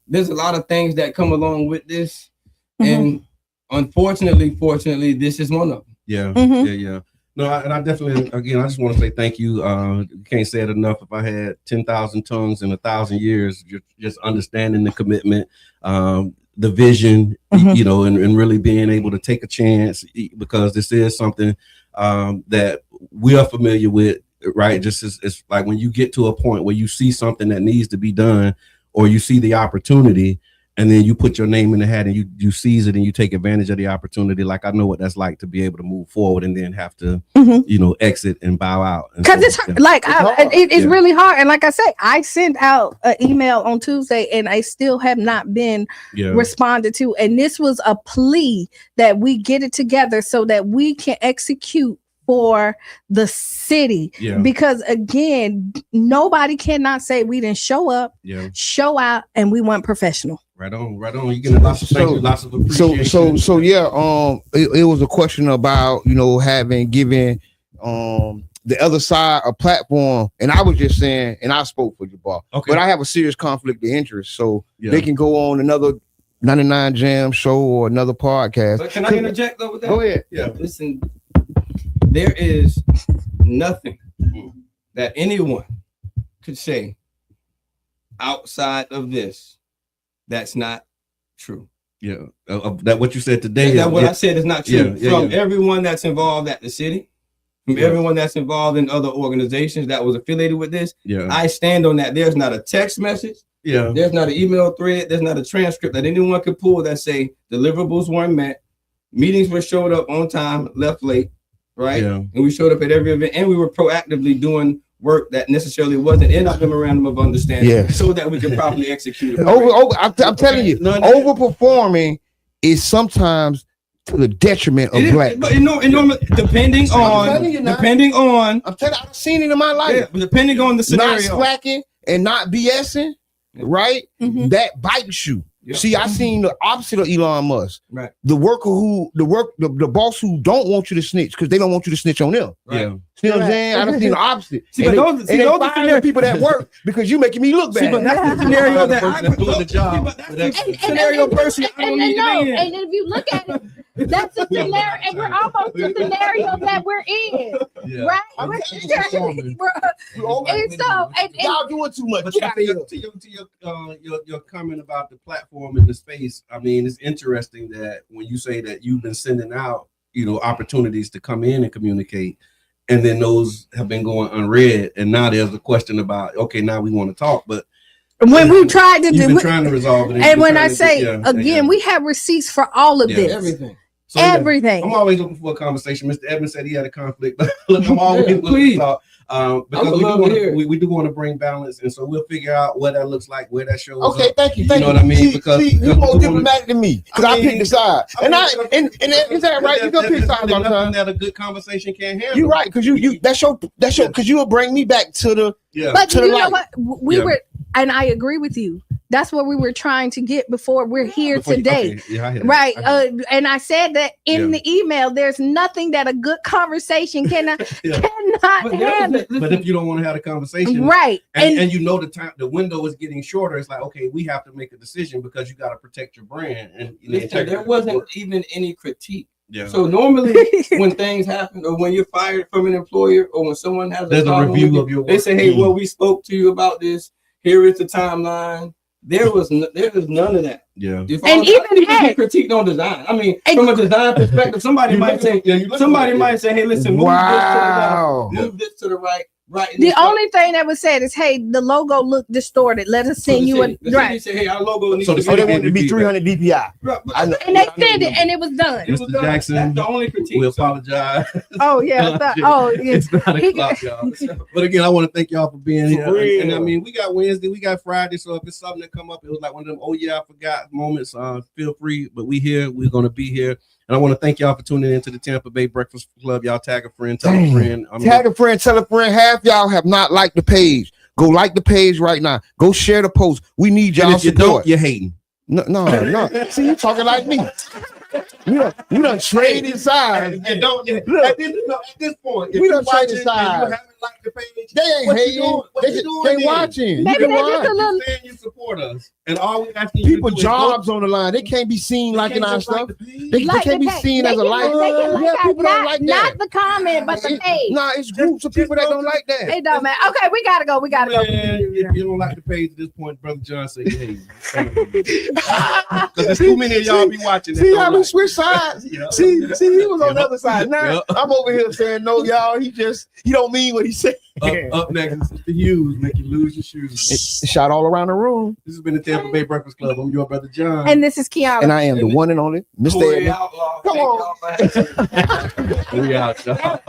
There's a lot of things that come along with this, and fortunately, this is one of them. Yeah. No, and I definitely, again, I just want to say thank you. Can't say it enough. If I had 10,000 tongues in 1,000 years, just understanding the commitment, the vision, you know, and really being able to take a chance, because this is something that we are familiar with, right? Just it's like when you get to a point where you see something that needs to be done, or you see the opportunity, and then you put your name in the hat and you seize it and you take advantage of the opportunity. Like, I know what that's like to be able to move forward and then have to, you know, exit and bow out. Because it's really hard. And like I say, I sent out an email on Tuesday and I still have not been responded to. And this was a plea that we get it together so that we can execute for the city, because again, nobody cannot say we didn't show up, show out, and we weren't professional. Right on. You get lots of thank you, lots of appreciation. So it was a question about, you know, giving the other side a platform, and I was just saying, and I spoke for Jabbar, but I have a serious conflict of interest, so they can go on another 99 Jam show or another podcast. But can I interject though with that? Go ahead. Yeah. Listen. There is nothing that anyone could say outside of this that's not true. That what you said today. That what I said is not true. From everyone that's involved at the city, from everyone that's involved in other organizations that was affiliated with this, I stand on that. There's not a text message. There's not an email thread. There's not a transcript that anyone could pull that say deliverables weren't met, meetings were showed up on time, left late. Right, and we showed up at every event, and we were proactively doing work that necessarily wasn't in our memorandum of understanding, so that we could properly execute it. I'm telling you, overperforming is sometimes to the detriment of black. But depending on, I've seen it in my life. Depending on the scenario, not slacking and not BSing, right? That bites you. See, I seen the opposite of Elon Musk. Right. The boss who don't want you to snitch because they don't want you to snitch on them. Right. See what I'm saying? I done seen the opposite. See, but those are people that work because you making me look bad. See, but that's the scenario that I put doing the job. That's the scenario person I don't need to be in. And if you look at it, that's the scenario, and we're almost the scenario that we're in, right? Y'all doing too much. To your comment about the platform and the space, I mean, it's interesting that when you say that you've been sending out, you know, opportunities to come in and communicate, and then those have been going unread, and now there's a question about, okay, now we want to talk, but when we tried to trying to resolve it, and when I say again, we have receipts for all of this, everything. So, everything. I'm always looking for a conversation. Mr. Edmonds said he had a conflict, but look, I'm always looking to talk because we do want to bring balance, and so we'll figure out what that looks like, where that shows up. Thank you. You know what I mean? Because you're more diplomatic than me because I pick the side, and is that right? You gonna pick sides all the time. That a good conversation can't handle. You're right because that's your because you will bring me back to the But you know what we were, and I agree with you. That's what we were trying to get before we're here today. Right. And I said that in the email, there's nothing that a good conversation cannot handle. But if you don't want to have a conversation, right. And you know the window is getting shorter, it's like, okay, we have to make a decision because you got to protect your brand. And there wasn't even any critique. So normally when things happen or when you're fired from an employer or when someone has a review of your work, they say, hey, well, we spoke to you about this. Here is the timeline. There was none of that. And even critiqued on design. I mean, from a design perspective, somebody might say, hey, listen, move this to the right. Right. The only thing that was said is, hey, the logo looked distorted. Let us send you a right. Say, hey, our logo needs So they wanted to be 300 DPI. And they sent it, and it was done. Mr. Jackson, that's the only critique. we apologize. Oh yeah. It's 9 o'clock, y'all. But again, I want to thank y'all for being here. And I mean, we got Wednesday, we got Friday. So if it's something that come up, it was like one of them, oh yeah, I forgot moments. Feel free, but we here. We're gonna be here. And I want to thank y'all for tuning into the Tampa Bay Breakfast Club. Y'all tag a friend, tell a friend. Tag a friend, tell a friend. Half y'all have not liked the page. Go like the page right now. Go share the post. We need y'all support. You don't, you're hating. No. See, you talking like me. We done traded sides. And don't at this point, we done traded sides. Like the page, they ain't hating. They watching. Maybe they just a little. Saying you support us, and all we asking people jobs on the line. They can't be seen liking our stuff. They can't be seen as a like. Yeah, people don't like that. Not the comment, but the page. Nah, it's groups of people that don't like that. It don't matter. Okay, we gotta go. If you don't like the page at this point, Brother John say, hey, because there's too many of y'all be watching. See how we switch sides. See, he was on the other side. Now I'm over here saying no, y'all. He don't mean what he said. Up next is the Hughes, make you lose your shoes. Shot all around the room. This has been the Tampa Bay Breakfast Club. I'm your brother John, and this is Qiana, and I am the one and only Mr. Edmund. Come on, we out, y'all.